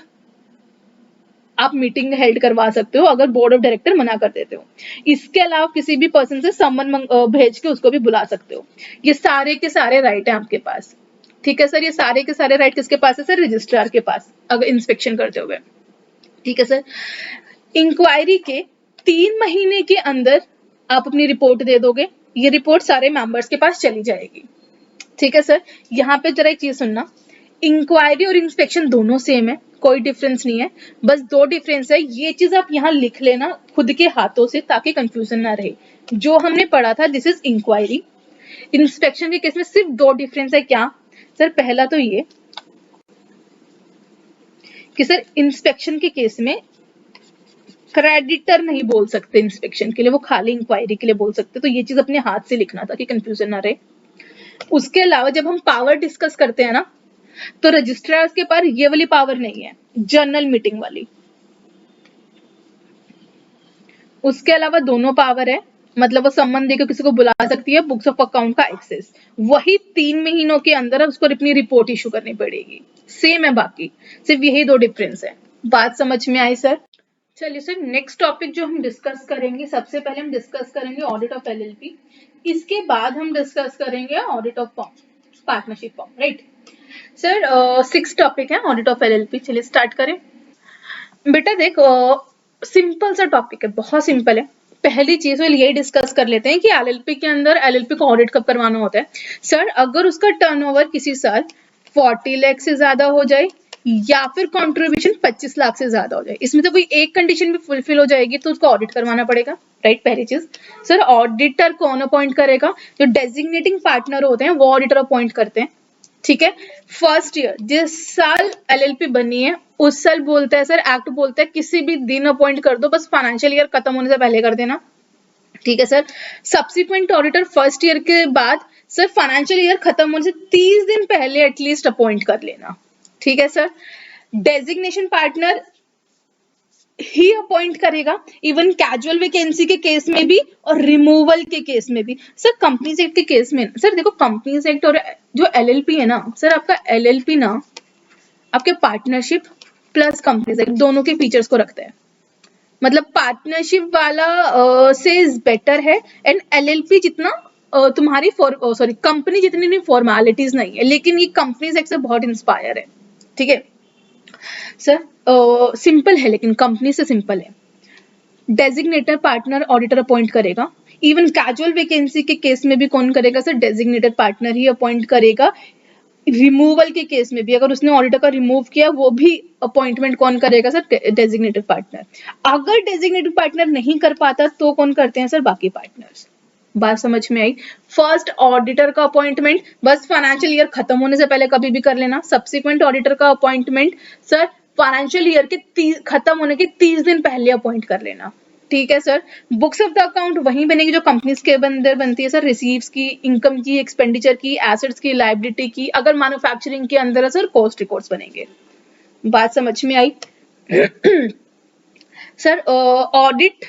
आप मीटिंग हेल्ड करवा सकते हो अगर बोर्ड ऑफ डायरेक्टर मना कर देते हो। इसके अलावा किसी भी पर्सन से समन भेज के उसको भी बुला सकते हो। ये सारे के सारे राइट हैं आपके पास। ठीक है सर, ये सारे के सारे राइट किसके पास है सर? रजिस्ट्रार के पास, अगर इंस्पेक्शन करते हुए। ठीक है सर, इंक्वायरी के 3 महीने के अंदर आप अपनी रिपोर्ट दे दोगे, ये रिपोर्ट सारे मेंबर्स के पास चली जाएगी। ठीक है सर, यहाँ पे जरा एक चीज सुनना, इंक्वायरी और इंस्पेक्शन दोनों सेम है, कोई डिफरेंस नहीं है, बस 2 डिफरेंस है। ये चीज आप यहाँ लिख लेना खुद के हाथों से ताकि कंफ्यूजन ना रहे। जो हमने पढ़ा था दिस इज इंक्वायरी, इंस्पेक्शन के केस में सिर्फ 2 डिफरेंस है। क्या सर? पहला तो ये कि सर इंस्पेक्शन के केस में क्रेडिटर नहीं बोल सकते इंस्पेक्शन के लिए, वो खाली इंक्वायरी के लिए बोल सकते। तो ये चीज अपने हाथ से लिखना ताकि कंफ्यूजन ना रहे। उसके अलावा जब हम पावर डिस्कस करते हैं ना तो रजिस्ट्रार्स के पास ये वाली पावर नहीं है, जनरल मीटिंग वाली। उसके अलावा दोनों पावर है, मतलब वो सम्मन देकर किसी को बुला सकती है, बुक्स ऑफ अकाउंट का एक्सेस वही 3 महीनों के अंदर उसको अपनी रिपोर्ट इशू करनी पड़ेगी। सेम है, बाकी सिर्फ यही 2 डिफरेंस है। बात समझ में आई सर? चलिए सर, नेक्स्ट टॉपिक जो हम डिस्कस करेंगे, सबसे पहले हम डिस्कस करेंगे ऑडिट ऑफ एलएलपी, इसके बाद हम डिस्कस करेंगे audit of form, partnership form. Right sir, 6 topic है ऑडिट ऑफ एलएलपी। चलिए स्टार्ट करें। बेटा देख, सिंपल सा टॉपिक है, बहुत सिंपल है। पहली चीज ये डिस्कस कर लेते हैं कि एलएलपी के अंदर एलएलपी को ऑडिट कब करवाना होता है। सर अगर उसका टर्नओवर किसी साल 40 लाख से ज्यादा हो जाए या फिर कंट्रीब्यूशन 25 लाख से ज्यादा हो जाए, इसमें से कोई एक कंडीशन भी फुलफिल हो जाएगी तो उसको ऑडिट करवाना पड़ेगा। राइट, पहली चीज। सर ऑडिटर कौन अपॉइंट करेगा? जो डेजिग्नेटिंग पार्टनर होते हैं वो ऑडिटर अपॉइंट करते हैं। ठीक है, फर्स्ट ईयर जिस साल एलएलपी बनी है उस साल बोलता है सर, एक्ट बोलता है किसी भी दिन अपॉइंट कर दो, बस फाइनेंशियल ईयर खत्म होने से पहले कर देना। ठीक है sir, subsequent auditor first year के बाद सर फाइनेंशियल ईयर खत्म होने से 30 दिन पहले एटलीस्ट अपॉइंट कर लेना। ठीक है सर, डेजिग्नेशन पार्टनर ही अपॉइंट करेगा, इवन कैजुअल वैकेंसी के केस में भी और रिमूवल के केस में भी। सर कंपनीज एक्ट के केस में सर देखो, कंपनीज एक्ट और जो एलएलपी है ना सर, आपका एलएलपी ना आपके पार्टनरशिप प्लस कंपनीज एक्ट दोनों के फीचर्स को रखता है। मतलब पार्टनरशिप वाला से बेटर है, एंड एलएलपी जितना तुम्हारी कंपनी जितनी नहीं फॉर्मेलिटीज नहीं है, लेकिन ये कंपनीज एक्ट से बहुत इंस्पायर है। ठीक है सर, सिंपल है लेकिन कंपनी से सिंपल है। डेजिग्नेटर पार्टनर ऑडिटर अपॉइंट करेगा, इवन कैजुअल वैकेंसी के केस में भी कौन करेगा सर? डेजिग्नेटेड पार्टनर ही अपॉइंट करेगा। रिमूवल के केस में भी अगर उसने ऑडिटर का रिमूव किया वो भी अपॉइंटमेंट कौन करेगा सर? Designated partner. अगर डेजिग्नेटेड पार्टनर नहीं कर पाता तो कौन करते हैं सर? बाकी पार्टनर्स। बात समझ में आई? फर्स्ट ऑडिटर का अपॉइंटमेंट बस फाइनेंशियल ईयर खत्म होने से पहले कभी भी कर लेना। सब्सिक्वेंट ऑडिटर का अपॉइंटमेंट सर फाइनेंशियल ईयर के खत्म होने के 30 दिन पहले अपॉइंट कर लेना। ठीक है sir, books of the account वहीं बनेगी जो कंपनीज के अंदर बनती है सर, रिसीव्स की, इनकम की, एक्सपेंडिचर की, एसेट्स की, लायबिलिटी की। अगर मैन्युफैक्चरिंग के अंदर है सर, कॉस्ट रिकॉर्ड्स बनेंगे। बात समझ में आई? सर ऑडिट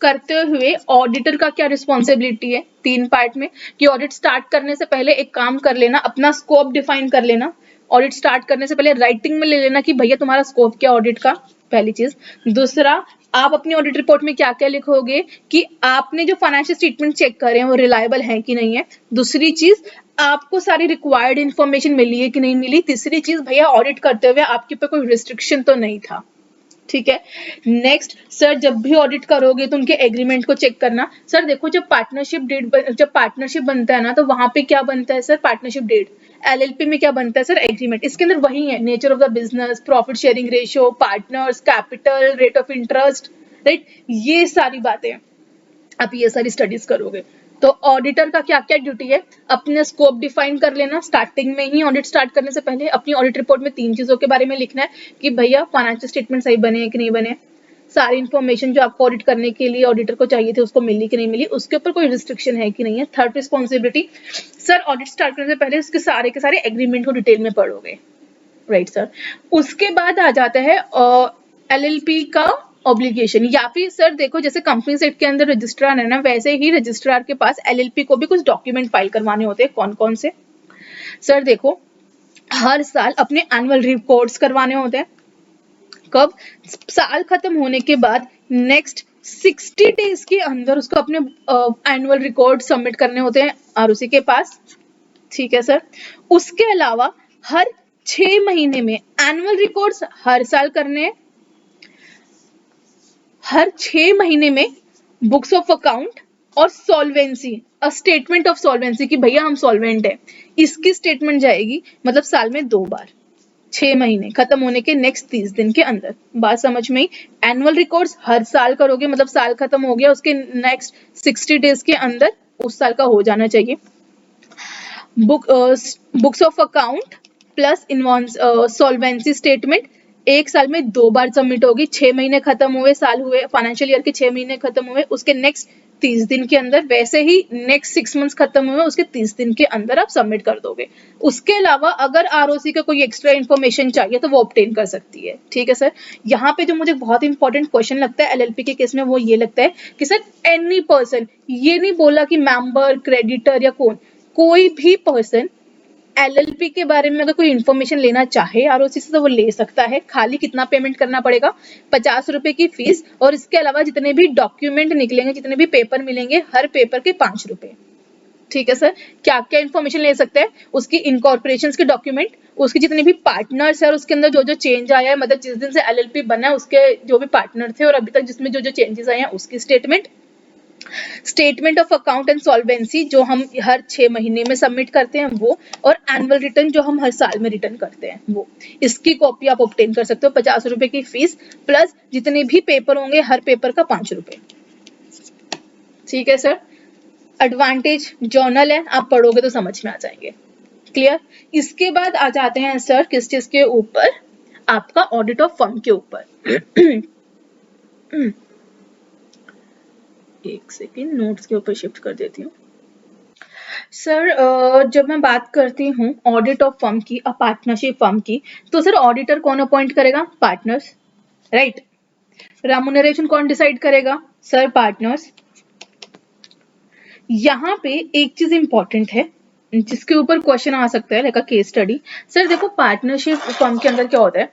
करते हुए ऑडिटर का क्या रिस्पॉन्सिबिलिटी है 3 पार्ट में, कि ऑडिट स्टार्ट करने से पहले एक काम कर लेना, अपना स्कोप डिफाइन कर लेना। ऑडिट स्टार्ट करने से पहले राइटिंग में ले लेना कि भैया तुम्हारा स्कोप क्या ऑडिट का, पहली चीज। दूसरा, आप अपनी ऑडिट रिपोर्ट में क्या क्या लिखोगे कि आपने जो फाइनेंशियल स्टेटमेंट चेक करे हैं वो रिलायबल है कि नहीं है। दूसरी चीज, आपको सारी रिक्वायर्ड इन्फॉर्मेशन मिली है कि नहीं मिली। तीसरी चीज, भैया ऑडिट करते हुए आपके ऊपर कोई रिस्ट्रिक्शन तो नहीं था। ठीक है। नेक्स्ट सर, जब भी ऑडिट करोगे तो उनके एग्रीमेंट को चेक करना। सर देखो, जब पार्टनरशिप बनता है ना, तो वहां पे क्या बनता है सर, पार्टनरशिप डेट। एलएलपी में क्या बनता है सर, एग्रीमेंट। इसके अंदर वही है, nature of the business, profit sharing ratio, partners, capital, rate of interest, right, ये सारी बातें आप ये सारी स्टडीज करोगे। तो ऑडिटर का क्या क्या ड्यूटी है, अपने स्कोप डिफाइन कर लेना स्टार्टिंग में ही। ऑडिट स्टार्ट करने से पहले अपनी ऑडिट रिपोर्ट में 3 चीजों के बारे में लिखना है कि भैया फाइनेंशियल स्टेटमेंट सही बने हैं कि नहीं बने, सारी इन्फॉर्मेशन जो आपको ऑडिट करने के लिए ऑडिटर को चाहिए थी उसको मिली कि नहीं मिली, उसके ऊपर कोई रिस्ट्रिक्शन है कि नहीं है। Third responsibility, sir audit start करने से पहले उसके सारे के सारे एग्रीमेंट को डिटेल में पढ़ोगे, राइट सर। उसके बाद आ जाता है एलएलपी का ऑब्लिगेशन, या फिर सर देखो जैसे कंपनी सेट के अंदर रजिस्ट्रार है ना, वैसे ही रजिस्ट्रार के पास एलएलपी को भी कुछ डॉक्यूमेंट फाइल करवाने होते हैं। कौन कौन से, सर देखो, हर साल अपने एनुअल रिपोर्ट्स करवाने होते हैं। कब, साल खत्म होने के बाद नेक्स्ट 60 डेज के अंदर उसको अपने एनुअल रिकॉर्ड सबमिट करने होते हैं आरओसी के पास। ठीक है सर। उसके अलावा हर 6 महीने में एनुअल रिकॉर्ड्स हर साल करने हैं। हर 6 महीने में बुक्स ऑफ अकाउंट और solvency, a statement of solvency कि भैया हम सॉल्वेंट है, इसकी स्टेटमेंट जाएगी, मतलब साल में 2 बार, 6 महीने खत्म होने के नेक्स्ट 30 दिन के अंदर। बात समझ में ही। एनुअल रिकॉर्ड्स हर साल करोगे, मतलब साल खत्म हो गया उसके नेक्स्ट 60 डेज के अंदर उस साल का हो जाना चाहिए। Books of account plus solvency statement 1 साल में 2 बार सबमिट होगी। 6 महीने खत्म हुए, साल हुए, फाइनेंशियल ईयर के 6 महीने खत्म हुए, उसके नेक्स्ट 30 दिन के अंदर, वैसे ही नेक्स्ट 6 मंथ्स खत्म हुए उसके 30 दिन के अंदर आप सबमिट कर दोगे। उसके अलावा अगर आरओसी का कोई एक्स्ट्रा इन्फॉर्मेशन चाहिए तो वो ऑब्टेन कर सकती है। ठीक है सर। यहाँ पे जो मुझे बहुत इंपॉर्टेंट क्वेश्चन लगता है एलएलपी के केस में वो ये लगता है कि सर एनी पर्सन, ये नहीं बोला कि मेंबर, क्रेडिटर या कोई भी पर्सन एलएलपी के बारे में अगर कोई इन्फॉर्मेशन लेना चाहे आरओसी से तो वो ले सकता है। खाली कितना पेमेंट करना पड़ेगा, 50 रुपए की फीस, और इसके अलावा जितने भी डॉक्यूमेंट निकलेंगे, जितने भी पेपर मिलेंगे, हर पेपर के 5 रुपए। ठीक है सर। क्या क्या इन्फॉर्मेशन ले सकते हैं, उसकी इनकॉर्पोरेशन के डॉक्यूमेंट, उसके जितने भी पार्टनर्स है और उसके अंदर जो जो चेंज आया है, मतलब जिस दिन से एलएलपी बना है उसके जो भी पार्टनर थे और अभी तक जिसमें जो जो चेंजेस आए हैं उसकी statement, statement of account and solvency जो हम हर 6 महीने में सबमिट करते हैं वो, और एनुअल रिटर्न जो हम हर साल में रिटर्न करते हैं वो, इसकी कॉपी आप ऑब्टेन कर सकते हो। 50 रुपए की फीस प्लस जितने भी पेपर होंगे हर पेपर का 5 रुपए। ठीक है सर। एडवांटेज जर्नल है, आप पढ़ोगे तो समझ में आ जाएंगे। क्लियर। इसके बाद आ जाते हैं सर किस चीज के ऊपर, आपका ऑडिट ऑफ फर्म के ऊपर। एक सेकेंड, नोट्स के ऊपर शिफ्ट कर देती हूँ। सर जब मैं बात करती हूँ ऑडिट ऑफ फर्म की, पार्टनरशिप फर्म की, तो सर ऑडिटर कौन अपॉइंट करेगा, पार्टनर्स, राइट। रेम्युनरेशन कौन डिसाइड करेगा, सर पार्टनर्स। यहाँ पे एक चीज इंपॉर्टेंट है जिसके ऊपर क्वेश्चन आ सकता है, like a case study. Sir देखो पार्टनरशिप फर्म के अंदर क्या होता है,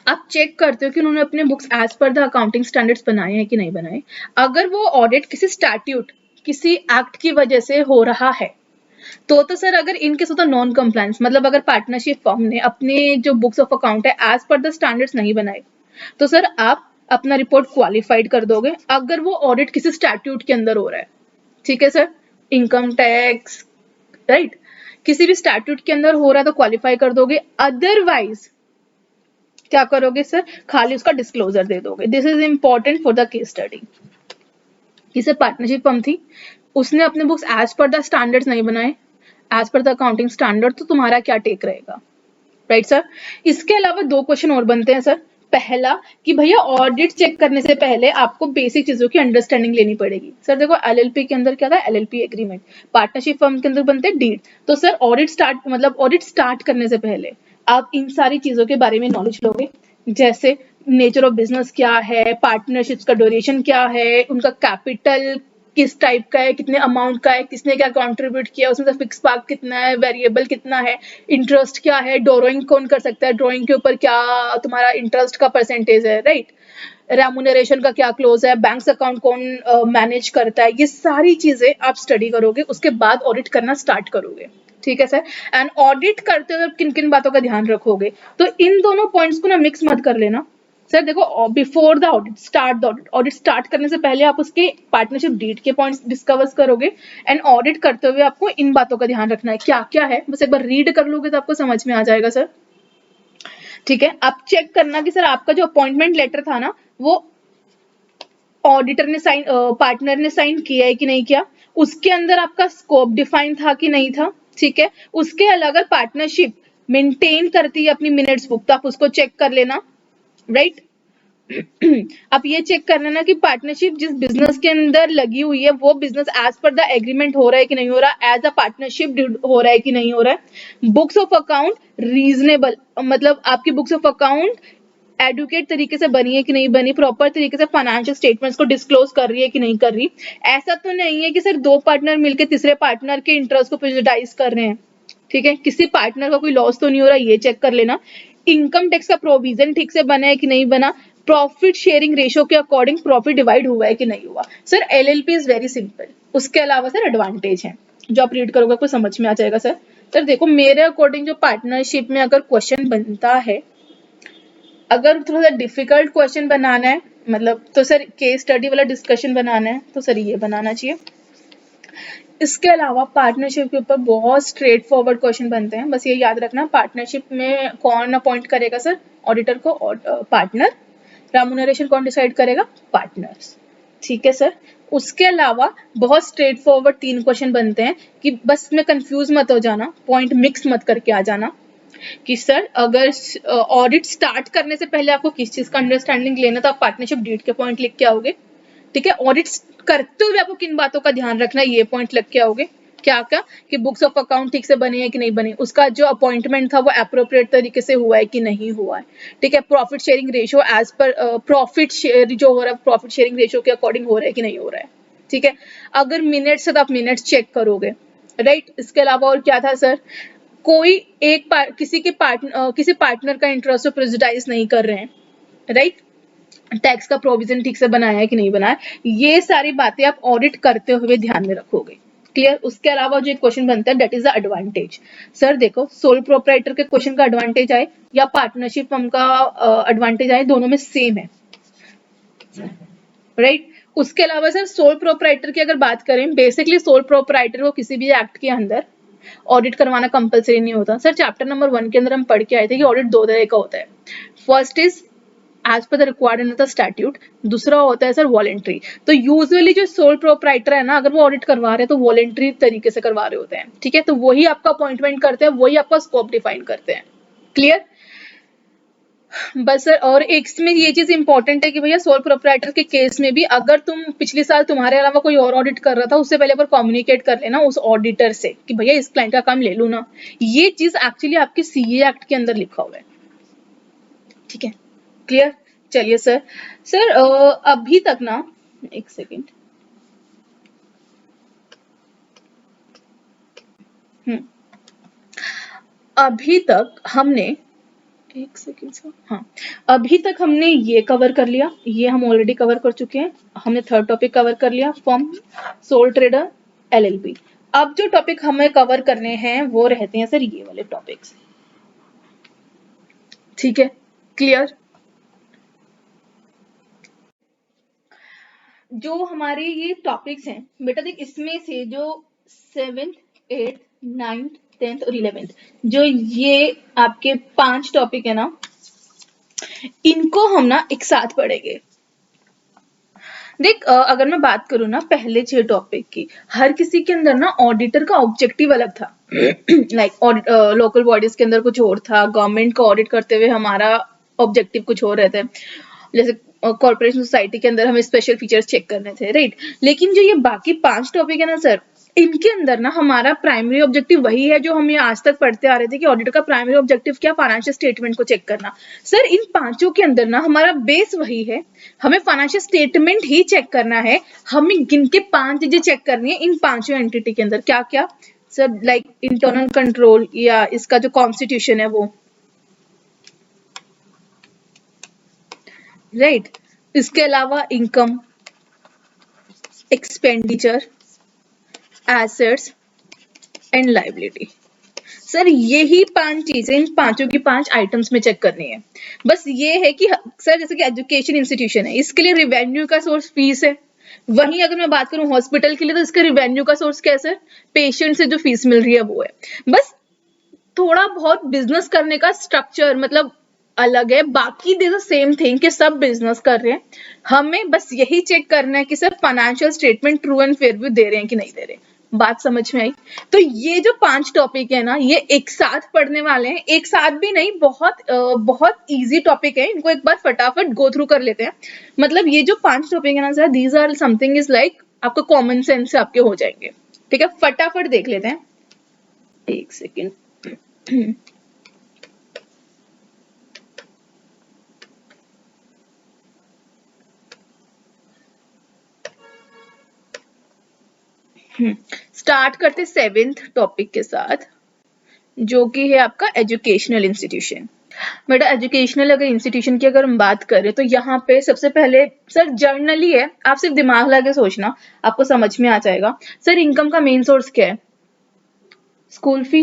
आप चेक करते हो कि उन्होंने अपने books as per the accounting standards बनाए हैं कि नहीं बनाए। अगर वो ऑडिट किसी स्टैट्यूट, किसी एक्ट की वजह से हो रहा है तो सर अगर इनकेस होता नॉन कंप्लायंस, मतलब अगर पार्टनरशिप फर्म ने अपने जो बुक्स ऑफ अकाउंट है एज पर द स्टैंडर्ड्स नहीं बनाए तो सर आप अपना रिपोर्ट क्वालिफाइड कर दोगे अगर वो ऑडिट किसी स्टैट्यूट के अंदर हो रहा है। ठीक है सर। इनकम टैक्स, राइट, किसी भी स्टैट्यूट के अंदर हो रहा है तो क्वालिफाई कर दोगे। अदरवाइज क्या करोगे सर, खाली उसका डिस्क्लोजर दे दोगे। This is important for the case study. किसे पार्टनरशिप फर्म थी, उसने अपने books as per the standards नहीं बनाए, as per the accounting standard, तो तुम्हारा क्या टेक रहेगा, राइट सर। इसके अलावा 2 क्वेश्चन और बनते हैं सर। पहला कि भैया ऑडिट चेक करने से पहले आपको बेसिक चीजों की अंडरस्टैंडिंग लेनी पड़ेगी। सर देखो एलएलपी के अंदर क्या था, एलएलपी एग्रीमेंट, पार्टनरशिप फर्म के अंदर बनते हैं डीड। तो सर ऑडिट स्टार्ट करने से पहले आप इन सारी चीजों के बारे में नॉलेज लोगे, जैसे नेचर ऑफ बिजनेस क्या है, पार्टनरशिप्स का ड्यूरेशन क्या है, उनका कैपिटल किस टाइप का है, कितने अमाउंट का है, किसने क्या कंट्रीब्यूट किया, उसमें से फिक्स पार्ट कितना है, वेरिएबल कितना है, इंटरेस्ट क्या है, ड्रॉइंग कौन कर सकता है, ड्रॉइंग के ऊपर क्या तुम्हारा इंटरेस्ट का परसेंटेज है, राइट, रेम्यूनरेशन का क्या क्लोज है, बैंक अकाउंट कौन मैनेज करता है, ये सारी चीजें आप स्टडी करोगे, उसके बाद ऑडिट करना स्टार्ट करोगे। ठीक है सर। एंड ऑडिट करते हुए किन किन बातों का ध्यान रखोगे, तो इन दोनों पॉइंट्स को ना मिक्स मत कर लेना सर। देखो, before the audit start, the audit start करने से पहले आप उसके पार्टनरशिप डीड के पॉइंट्स डिस्कवर करोगे, एंड ऑडिट करते हुए आपको इन बातों का ध्यान रखना है। क्या क्या है, बस एक बार रीड कर लोगे तो आपको समझ में आ जाएगा सर। ठीक है, आप चेक करना कि सर आपका जो अपॉइंटमेंट लेटर था ना, वो ऑडिटर ने साइन, पार्टनर ने साइन किया है कि नहीं किया, उसके अंदर आपका स्कोप डिफाइन था कि नहीं था। ठीक है, उसके अलावा अगर पार्टनरशिप मेंटेन करती है अपनी मिनट्स बुक, तो आप उसको चेक कर लेना, राइट। आप ये चेक कर लेना कि पार्टनरशिप जिस बिजनेस के अंदर लगी हुई है वो business as per the agreement हो रहा है कि नहीं हो रहा, एज अ पार्टनरशिप हो रहा है कि नहीं हो रहा है। बुक्स ऑफ अकाउंट रीजनेबल, मतलब आपकी बुक्स ऑफ अकाउंट एडुकेट तरीके से बनी है कि नहीं बनी, प्रॉपर तरीके से फाइनेंशियल स्टेटमेंट्स को डिस्क्लोज कर रही है कि नहीं कर रही। ऐसा तो नहीं है कि सर दो पार्टनर मिलकर तीसरे पार्टनर के इंटरेस्ट को प्रेजुडाइज कर रहे हैं। ठीक है, किसी पार्टनर का कोई लॉस तो नहीं हो रहा, ये चेक कर लेना। इनकम टैक्स का प्रोविजन ठीक से बना है कि नहीं बना, प्रॉफिट शेयरिंग रेशियो के अकॉर्डिंग प्रॉफिट डिवाइड हुआ है कि नहीं हुआ। Sir LLP is very simple. उसके अलावा सर एडवांटेज है जो आप रीड करोगे आपको समझ में आ जाएगा सर। सर देखो, मेरे अकॉर्डिंग जो पार्टनरशिप में अगर क्वेश्चन बनता है, अगर थोड़ा सा डिफिकल्ट क्वेश्चन बनाना है, मतलब तो सर केस स्टडी वाला डिस्कशन बनाना है, तो सर ये बनाना चाहिए। इसके अलावा पार्टनरशिप के ऊपर बहुत स्ट्रेट फॉरवर्ड क्वेश्चन बनते हैं, बस ये याद रखना, पार्टनरशिप में कौन अपॉइंट करेगा सर ऑडिटर को, पार्टनर। रेम्यूनरेशन कौन डिसाइड करेगा, पार्टनर्स। ठीक है सर। उसके अलावा बहुत स्ट्रेट फॉरवर्ड 3 क्वेश्चन बनते हैं कि बस में कंफ्यूज मत हो जाना, पॉइंट मिक्स मत करके आ जाना कि सर अगर ऑडिट स्टार्ट करने से पहले आपको किस चीज का अंडरस्टैंडिंग लेना, तो आप पार्टनरशिप डीड के पॉइंट लिख के आओगे। ठीक है, ऑडिट करते हुए आपको किन बातों का ध्यान रखना है, ये पॉइंट लिख के आओगे। क्या क्या कि बुक्स ऑफ अकाउंट ठीक से बने हैं कि नहीं बने, उसका जो अपॉइंटमेंट था वो अप्रोप्रिएट तरीके से हुआ है कि नहीं हुआ है। ठीक है, profit sharing ratio as per profit share जो हो रहा है प्रॉफिट शेयरिंग रेशियो के अकॉर्डिंग हो रहा है कि नहीं हो रहा है। ठीक है, अगर मिनट्स है तो आप मिनट्स चेक करोगे, राइट। इसके अलावा और क्या था सर, कोई एक किसी पार्टनर का इंटरेस्ट प्रेजुडाइज नहीं कर रहे हैं, राइट। टैक्स का प्रोविजन ठीक से बनाया है कि नहीं बनाया, ये सारी बातें आप ऑडिट करते हुए ध्यान में रखोगे। क्लियर। उसके अलावा जो एक क्वेश्चन बनता है that is the advantage. Sir देखो, सोल प्रोप्राइटर के क्वेश्चन का एडवांटेज आए या पार्टनरशिप फर्म का एडवांटेज आए, दोनों में सेम है, राइट। उसके अलावा सर सोल प्रोप्राइटर की अगर बात करें, बेसिकली सोल प्रोप्राइटर को किसी भी एक्ट के अंदर ऑडिट करवाना कंपलसरी नहीं होता। सर चैप्टर नंबर 1 के अंदर हम पढ़ के आए थे कि ऑडिट 2 तरह का होता है। First is as per the required under the statute, दूसरा होता है सर वॉलेंट्री। तो यूजुअली जो सोल प्रोप्राइटर है ना, अगर वो ऑडिट करवा रहे हैं तो वॉलेंट्री तरीके से करवा रहे होते हैं। ठीक है, तो वही आपका अपॉइंटमेंट करते हैं, वही आपका स्कोप डिफाइन करते हैं। क्लियर। बस सर, और एक इसमें ये चीज इंपॉर्टेंट है कि भैया सोल प्रोप्राइटर के केस में भी अगर तुम पिछले साल तुम्हारे अलावा कोई और ऑडिट कर रहा था, उससे पहले पर कम्युनिकेट कर लेना उस ऑडिटर से कि भैया इस क्लाइंट का काम ले लूं ना। ये चीज एक्चुअली आपके सीए एक्ट के अंदर लिखा हुआ है। ठीक है, क्लियर। चलिए सर। सर अभी तक ना, एक सेकेंड, अभी तक हमने, एक सेकेंड सर, हाँ, अभी तक हमने ये कवर कर लिया, ये हम ऑलरेडी कवर कर चुके हैं। हमने थर्ड टॉपिक कवर कर लिया, फॉर्म, सोल ट्रेडर, एलएलपी। अब जो टॉपिक हमें कवर करने हैं वो रहते हैं सर ये वाले टॉपिक्स। ठीक है, क्लियर। जो हमारे ये टॉपिक्स हैं बेटा, देख इसमें से जो 7th 8th 9th 10th और 11th, जो ये आपके 5 टॉपिक है ना, इनको हम ना एक साथ पढ़ेंगे। देख अगर मैं बात करूँ ना पहले 6 टॉपिक की, हर किसी के अंदर ना ऑडिटर का ऑब्जेक्टिव अलग था। लाइक लोकल बॉडीज के अंदर कुछ और था, गवर्नमेंट का ऑडिट करते हुए हमारा ऑब्जेक्टिव कुछ और रहता है, जैसे कॉर्पोरेशन सोसाइटी के अंदर हमें स्पेशल फीचर्स चेक करने थे, राइट। लेकिन जो ये बाकी 5 टॉपिक है ना सर, इनके अंदर ना हमारा प्राइमरी ऑब्जेक्टिव वही है जो हम ये आज तक पढ़ते आ रहे थे कि ऑडिटर का प्राइमरी ऑब्जेक्टिव क्या, फाइनेंशियल स्टेटमेंट को चेक करना। सर इन पांचों के अंदर ना हमारा बेस वही है, हमें फाइनेंशियल स्टेटमेंट ही चेक करना है। हमें गिन के 5 चीजें चेक करनी है इन पांचों एंटिटी के अंदर। क्या क्या सर? लाइक इंटरनल कंट्रोल या इसका जो कॉन्स्टिट्यूशन है वो, राइट। इसके अलावा income, expenditure, assets and liability. Sir यही 5 चीजें इन पांचों की 5 आइटम्स में चेक करनी है। बस ये है कि सर जैसे कि एजुकेशन इंस्टीट्यूशन है, इसके लिए रिवेन्यू का सोर्स फीस है। वहीं अगर मैं बात करूं हॉस्पिटल के लिए, तो इसका रिवेन्यू का सोर्स कैसे है? पेशेंट से जो फीस मिल रही है वो है। बस थोड़ा बहुत बिजनेस करने का स्ट्रक्चर मतलब अलग है, बाकी दे द सेम थिंग कि सब बिजनेस कर रहे हैं। हमें बस यही चेक करना है कि sir financial statement true and fair view दे रहे हैं कि नहीं दे रहे। बात समझ में आई? तो ये जो 5 टॉपिक है ना, ये एक साथ पढ़ने वाले हैं, एक साथ भी नहीं, बहुत इजी टॉपिक है। इनको एक बार फटाफट गो थ्रू कर लेते हैं। मतलब ये जो 5 टॉपिक है ना sir, these are something is like आपका कॉमन सेंस से आपके हो जाएंगे। ठीक है, फटाफट देख लेते हैं। एक सेकेंड। स्टार्ट करते 7th टॉपिक के साथ, जो कि है आपका एजुकेशनल इंस्टीट्यूशन। बेटा एजुकेशनल अगर इंस्टीट्यूशन की अगर हम बात करें तो यहाँ पे सबसे पहले सर जर्नली है, आप सिर्फ दिमाग लगा के सोचना, आपको समझ में आ जाएगा। सर इनकम का मेन सोर्स क्या है? School fee,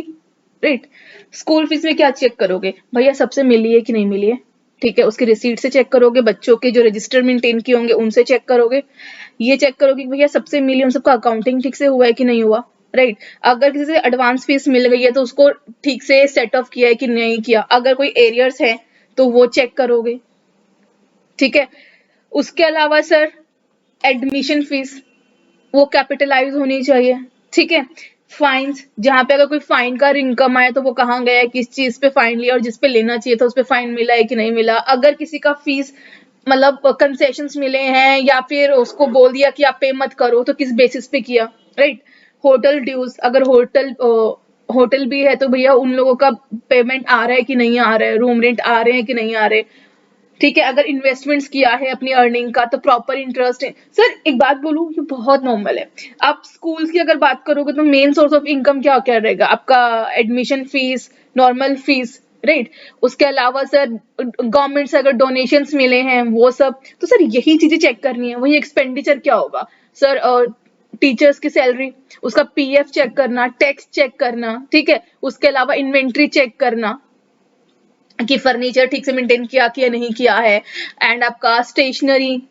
right. School fees में क्या चेक करोगे भैया? सबसे मिली है कि नहीं मिली है, ठीक है, उसके रिसीट से चेक करोगे, बच्चों के जो रजिस्टर मेंटेन किए होंगे उनसे चेक करोगे, ये चेक करोगे कि भैया सबसे मिली, उन सबका अकाउंटिंग ठीक से हुआ है कि नहीं हुआ, राइट। अगर किसी से एडवांस फीस मिल गई है तो उसको ठीक से सेट ऑफ किया है कि नहीं किया, अगर कोई एरियर्स है तो वो चेक करोगे, ठीक है। उसके अलावा सर एडमिशन फीस वो कैपिटलाइज होनी चाहिए, ठीक है। फाइन्स, जहां पे अगर कोई फाइन का इनकम आए तो वो कहाँ गया है, किस चीज पे फाइन लिया और जिस पे लेना चाहिए था उस पे फाइन मिला है कि नहीं मिला। अगर किसी का फीस मतलब कंसेशंस मिले हैं या फिर उसको बोल दिया कि आप पे मत करो तो किस बेसिस पे किया, राइट। होटल ड्यूज, अगर होटल भी है तो भैया उन लोगों का पेमेंट आ रहा है कि नहीं आ रहा है, रूम रेंट आ रहे हैं कि नहीं आ रहे, ठीक है। अगर इन्वेस्टमेंट्स किया है अपनी अर्निंग का तो प्रॉपर इंटरेस्ट है। सर एक बात बोलूं, ये बहुत नॉर्मल है। आप स्कूल्स की अगर बात करोगे तो मेन सोर्स ऑफ इनकम क्या क्या रहेगा आपका? Admission fees, normal fees, right. उसके अलावा सर गवर्नमेंट से अगर डोनेशंस मिले हैं वो सब, तो सर यही चीजें चेक करनी है। वही एक्सपेंडिचर क्या होगा सर? टीचर्स की सैलरी, उसका पीएफ चेक करना, टैक्स चेक करना, ठीक है। उसके अलावा इन्वेंट्री चेक करना कि फर्नीचर ठीक से मेंटेन किया कि नहीं किया है, एंड आपका stationery,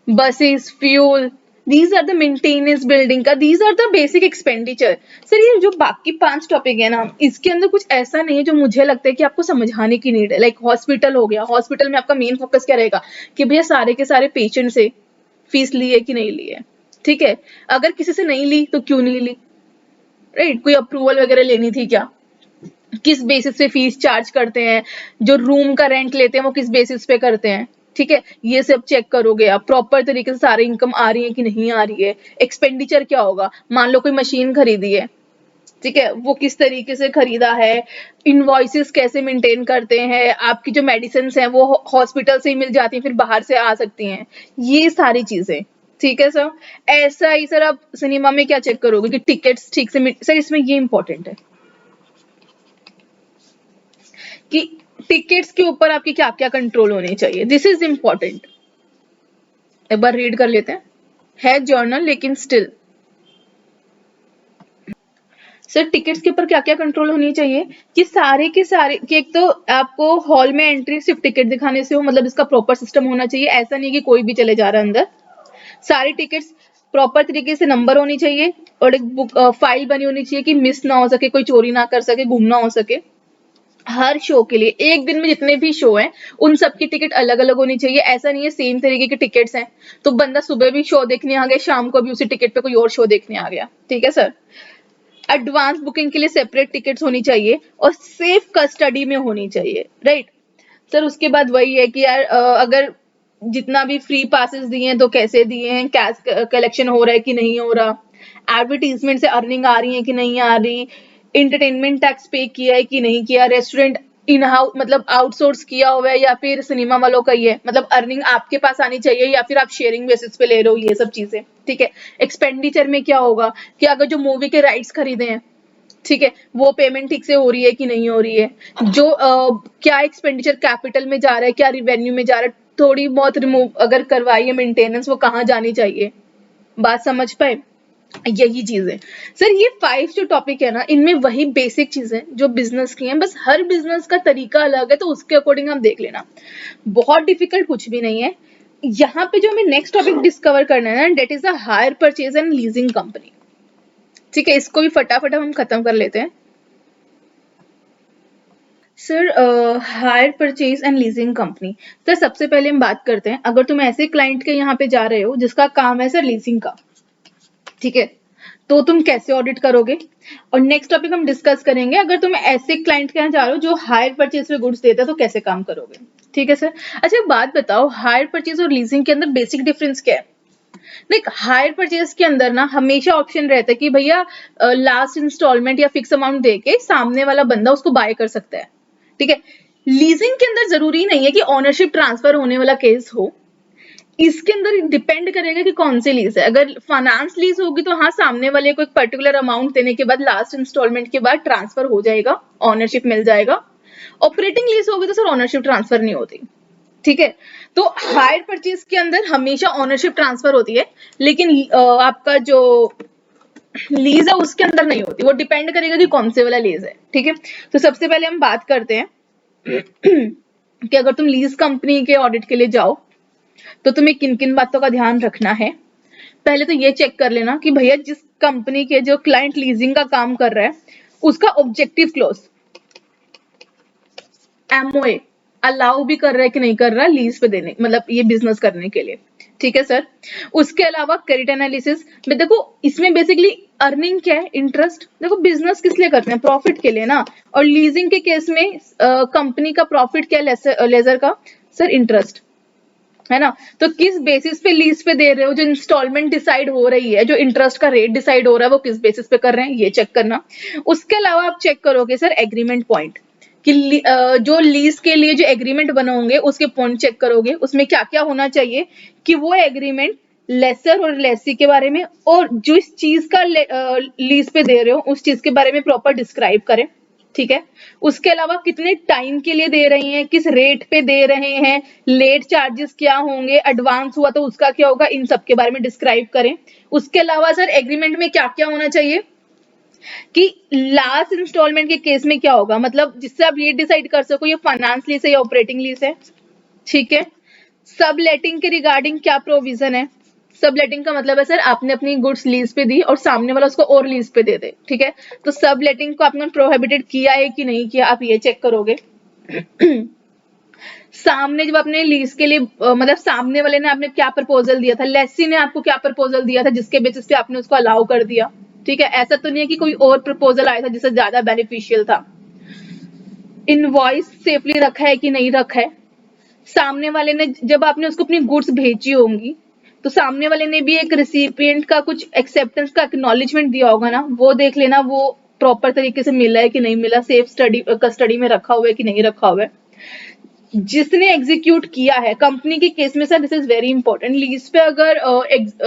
buses, fuel, these are the maintenance building का, these are the basic expenditure. Sir ये जो बाकी 5 टॉपिक है ना, इसके अंदर कुछ ऐसा नहीं है जो मुझे लगता है कि आपको समझाने की नीड है। लाइक हॉस्पिटल हो गया, हॉस्पिटल में आपका मेन फोकस क्या रहेगा कि भैया सारे के सारे पेशेंट से फीस ली है कि नहीं ली है, ठीक है। अगर किसी से नहीं ली तो क्यों नहीं ली, राइट। कोई अप्रूवल वगैरह लेनी थी क्या, किस बेसिस पे फीस चार्ज करते हैं, जो रूम का रेंट लेते हैं वो किस बेसिस पे करते हैं, ठीक है। ये सब चेक करोगे आप, प्रॉपर तरीके से सारी इनकम आ रही है कि नहीं आ रही है। एक्सपेंडिचर क्या होगा, मान लो कोई मशीन खरीदी है, ठीक है, वो किस तरीके से खरीदा है, इनवॉइसेस कैसे मेंटेन करते हैं, आपकी जो मेडिसिन है वो हॉस्पिटल से ही मिल जाती है फिर बाहर से आ सकती हैं, ये सारी चीजें, ठीक है सर। ऐसा ही सर आप सिनेमा में क्या चेक करोगे कि टिकट्स ठीक से सर इसमें ये इंपॉर्टेंट है कि टिकट्स के ऊपर आपकी क्या क्या कंट्रोल होने चाहिए, दिस इज इंपॉर्टेंट। एक बार रीड कर लेते हैं, है जर्नल लेकिन स्टिल। सर टिकट्स के ऊपर क्या क्या कंट्रोल होनी चाहिए कि सारे के सारे कि एक तो आपको हॉल में एंट्री सिर्फ टिकट दिखाने से हो, मतलब इसका प्रॉपर सिस्टम होना चाहिए। ऐसा नहीं कि कोई भी चले जा रहा है अंदर, सारी टिकट्स प्रॉपर तरीके से नंबर होनी चाहिए और एक बुक फाइल बनी होनी चाहिए कि मिस ना हो सके, कोई चोरी ना कर सके, गुम ना हो सके। हर शो के लिए एक दिन में जितने भी शो हैं उन सब की टिकट अलग अलग होनी चाहिए। ऐसा नहीं है सेम तरीके की टिकट्स हैं तो बंदा सुबह भी शो देखने आ गया, शाम को भी उसी टिकट पे कोई और शो देखने आ गया, ठीक है सर। एडवांस बुकिंग के लिए सेपरेट टिकट्स होनी चाहिए और सेफ कस्टडी में होनी चाहिए, राइट सर। उसके बाद वही है कि यार अगर जितना भी फ्री पासेस दिए हैं तो कैसे दिए हैं, कैश कलेक्शन हो रहा है कि नहीं हो रहा, एडवर्टीजमेंट से अर्निंग आ रही है कि नहीं आ रही, इंटरटेनमेंट टैक्स पे किया है कि नहीं किया, रेस्टोरेंट इन हाउस मतलब आउटसोर्स किया हुआ है या फिर सिनेमा वालों का ही है, मतलब अर्निंग आपके पास आनी चाहिए या फिर आप शेयरिंग बेसिस पे ले रहे हो, ये सब चीजें, ठीक है। एक्सपेंडिचर में क्या होगा कि अगर जो मूवी के राइट्स खरीदे हैं, ठीक है, वो पेमेंट ठीक से हो रही है कि नहीं हो रही है, जो क्या एक्सपेंडिचर कैपिटल में जा रहा है, क्या रिवेन्यू में जा रहा है, थोड़ी बहुत रिमूव अगर करवाई है मेंटेनेंस, वो कहाँ जानी चाहिए, बात समझ पाए, यही चीज है सर। ये 5 जो टॉपिक है ना, इनमें वही बेसिक चीजें जो बिजनेस की हैं, बस हर बिजनेस का तरीका अलग है, तो उसके अकॉर्डिंग हम देख लेना, बहुत डिफिकल्ट कुछ भी नहीं है। यहाँ पे जो हमें नेक्स्ट टॉपिक डिस्कवर करना है ना, that is a hire purchase and leasing company, ठीक है। इसको भी फटाफट हम खत्म कर लेते हैं sir. Hire purchase and leasing company, sir सबसे पहले हम बात करते हैं, अगर तुम ऐसे क्लाइंट के यहाँ पे जा रहे हो जिसका काम है सर लीजिंग का, ठीक है, तो तुम कैसे ऑडिट करोगे। और नेक्स्ट टॉपिक हम डिस्कस करेंगे, अगर तुम ऐसे क्लाइंट के यहाँ जा रहे हो जो हायर परचेज पे गुड्स देता है, तो कैसे काम करोगे, ठीक है सर। अच्छा एक बात बताओ, हायर परचेज और लीजिंग के अंदर बेसिक डिफरेंस क्या है। देख, हायर परचेज के अंदर ना हमेशा ऑप्शन रहता है कि भैया लास्ट इंस्टॉलमेंट या फिक्स अमाउंट देके सामने वाला बंदा उसको बाय कर सकता है, ठीक है। लीजिंग के अंदर जरूरी नहीं है कि ओनरशिप ट्रांसफर होने वाला केस हो, इसके अंदर डिपेंड करेगा कि कौन सी लीज है। अगर फाइनेंस लीज होगी तो हाँ, सामने वाले को एक पर्टिकुलर अमाउंट देने के बाद लास्ट इंस्टॉलमेंट के बाद ट्रांसफर हो जाएगा, ओनरशिप मिल जाएगा। ऑपरेटिंग लीज होगी तो सर ओनरशिप ट्रांसफर नहीं होती, ठीक है। तो हायर परचेज के अंदर हमेशा ओनरशिप ट्रांसफर होती है, लेकिन आपका जो लीज है उसके अंदर नहीं होती, वो डिपेंड करेगा कि कौन से वाला लीज है, ठीक है। तो सबसे पहले हम बात करते हैं कि अगर तुम लीज कंपनी के ऑडिट के लिए जाओ तो तुम्हें किन किन बातों का ध्यान रखना है। पहले तो ये चेक कर लेना कि भैया जिस कंपनी के जो क्लाइंट लीजिंग का काम कर रहा है उसका ऑब्जेक्टिव क्लोज एमओए अलाउ भी कर रहा है कि नहीं कर रहा लीज पे देने, मतलब ये बिजनेस करने के लिए, ठीक है सर। उसके अलावा क्रेडिट एनालिसिस में देखो, इसमें बेसिकली अर्निंग क्या है, इंटरेस्ट। देखो बिजनेस किस लिए करते हैं, प्रॉफिट के लिए ना, और लीजिंग के केस में कंपनी का प्रॉफिट क्या है, लेजर का सर इंटरेस्ट, है ना। तो किस बेसिस पे लीज पे दे रहे हो, जो इंस्टॉलमेंट डिसाइड हो रही है, जो इंटरेस्ट का रेट डिसाइड हो रहा है, वो किस बेसिस पे कर रहे हैं, ये चेक करना। उसके अलावा आप चेक करोगे सर एग्रीमेंट पॉइंट, कि जो लीज के लिए जो एग्रीमेंट बने होंगे उसके पॉइंट चेक करोगे, उसमें क्या क्या होना चाहिए कि वो एग्रीमेंट लेसर और लेसी के बारे में, और जो इस चीज का लीज पे दे रहे हो उस चीज के बारे में प्रॉपर डिस्क्राइब करें, ठीक है। उसके अलावा कितने टाइम के लिए दे रहे हैं, किस रेट पे दे रहे हैं, लेट चार्जेस क्या होंगे, एडवांस हुआ तो उसका क्या होगा, इन सब के बारे में डिस्क्राइब करें। उसके अलावा सर एग्रीमेंट में क्या क्या होना चाहिए कि लास्ट इंस्टॉलमेंट के केस में क्या होगा, मतलब जिससे आप ये डिसाइड कर सको ये फाइनेंस लीज है या ऑपरेटिंग लीज है, ठीक है। सब लेटिंग के रिगार्डिंग क्या प्रोविजन है। सब लेटिंग का मतलब है सर आपने अपनी गुड्स लीज पे दी और सामने वाला उसको और लीज पे दे दे, ठीक है। तो सब लेटिंग को आपने प्रोहिबिटेड किया है कि नहीं किया, आप ये चेक करोगे। सामने जब आपने लीज के लिए मतलब सामने वाले ने आपने क्या प्रपोजल दिया था, लेसी ने आपको क्या प्रपोजल दिया था जिसके बेसिस पे आपने उसको अलाउ कर दिया, ठीक है। ऐसा तो नहीं है कि कोई और प्रपोजल आया था जिससे ज्यादा बेनिफिशियल था। इनवॉइस सेफली रखा है कि नहीं रखा है। सामने वाले ने जब आपने उसको अपनी गुड्स भेजी होंगी तो सामने वाले ने भी एक रिसिपिएंट का कुछ एक्सेप्टेंस का एक्नॉलेजमेंट दिया होगा ना, वो देख लेना वो प्रॉपर तरीके से मिला है कि नहीं मिला, सेफ स्टडी कस्टडी में रखा हुआ है कि नहीं रखा हुआ है। जिसने एग्जीक्यूट किया है कंपनी के केस में sir, this is very important. Lease पे अगर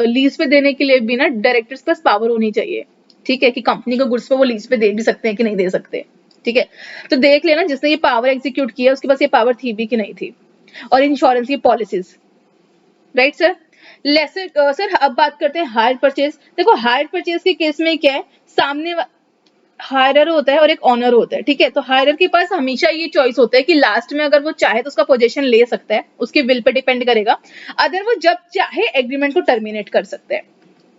लीज पे देने के लिए भी ना डायरेक्टर्स पास पावर होनी चाहिए, ठीक है, कि कंपनी को गुड्स पे वो लीज पे दे भी सकते हैं कि नहीं दे सकते, ठीक है। तो देख लेना जिसने ये पावर एग्जीक्यूट किया उसके पास ये पावर थी भी कि नहीं थी। और इंश्योरेंस की policies, right sir. Lesser sir अब बात करते हैं हायर परचेज। देखो हायर परचेज के केस में क्या है, सामने हायरर होता है और एक ऑनर होता है, ठीक है। तो हायरर के पास हमेशा ये चॉइस होता है कि लास्ट में अगर वो चाहे तो उसका पोजीशन ले सकता है, उसके विल पे डिपेंड करेगा, अदर वो जब चाहे एग्रीमेंट को टर्मिनेट कर सकते हैं,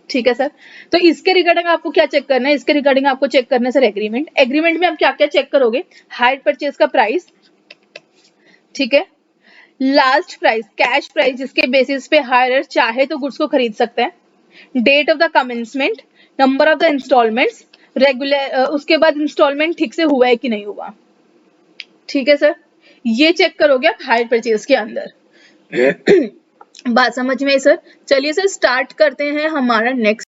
ठीक है सर। तो इसके रिगार्डिंग आपको क्या चेक करना है, इसके रिगार्डिंग आपको चेक करना है सर एग्रीमेंट। एग्रीमेंट में आप क्या क्या चेक करोगे, हायर परचेज का प्राइस, ठीक है, लास्ट प्राइस कैश प्राइस जिसके बेसिस पे हायरर चाहे तो गुड्स को खरीद सकता है, date of the commencement, number of the instalments, regular उसके बाद इंस्टॉलमेंट ठीक से हुआ है कि नहीं हुआ, ठीक है सर। ये चेक करोगे आप हायर परचेज के अंदर। बात समझ में है सर। चलिए सर स्टार्ट करते हैं हमारा नेक्स्ट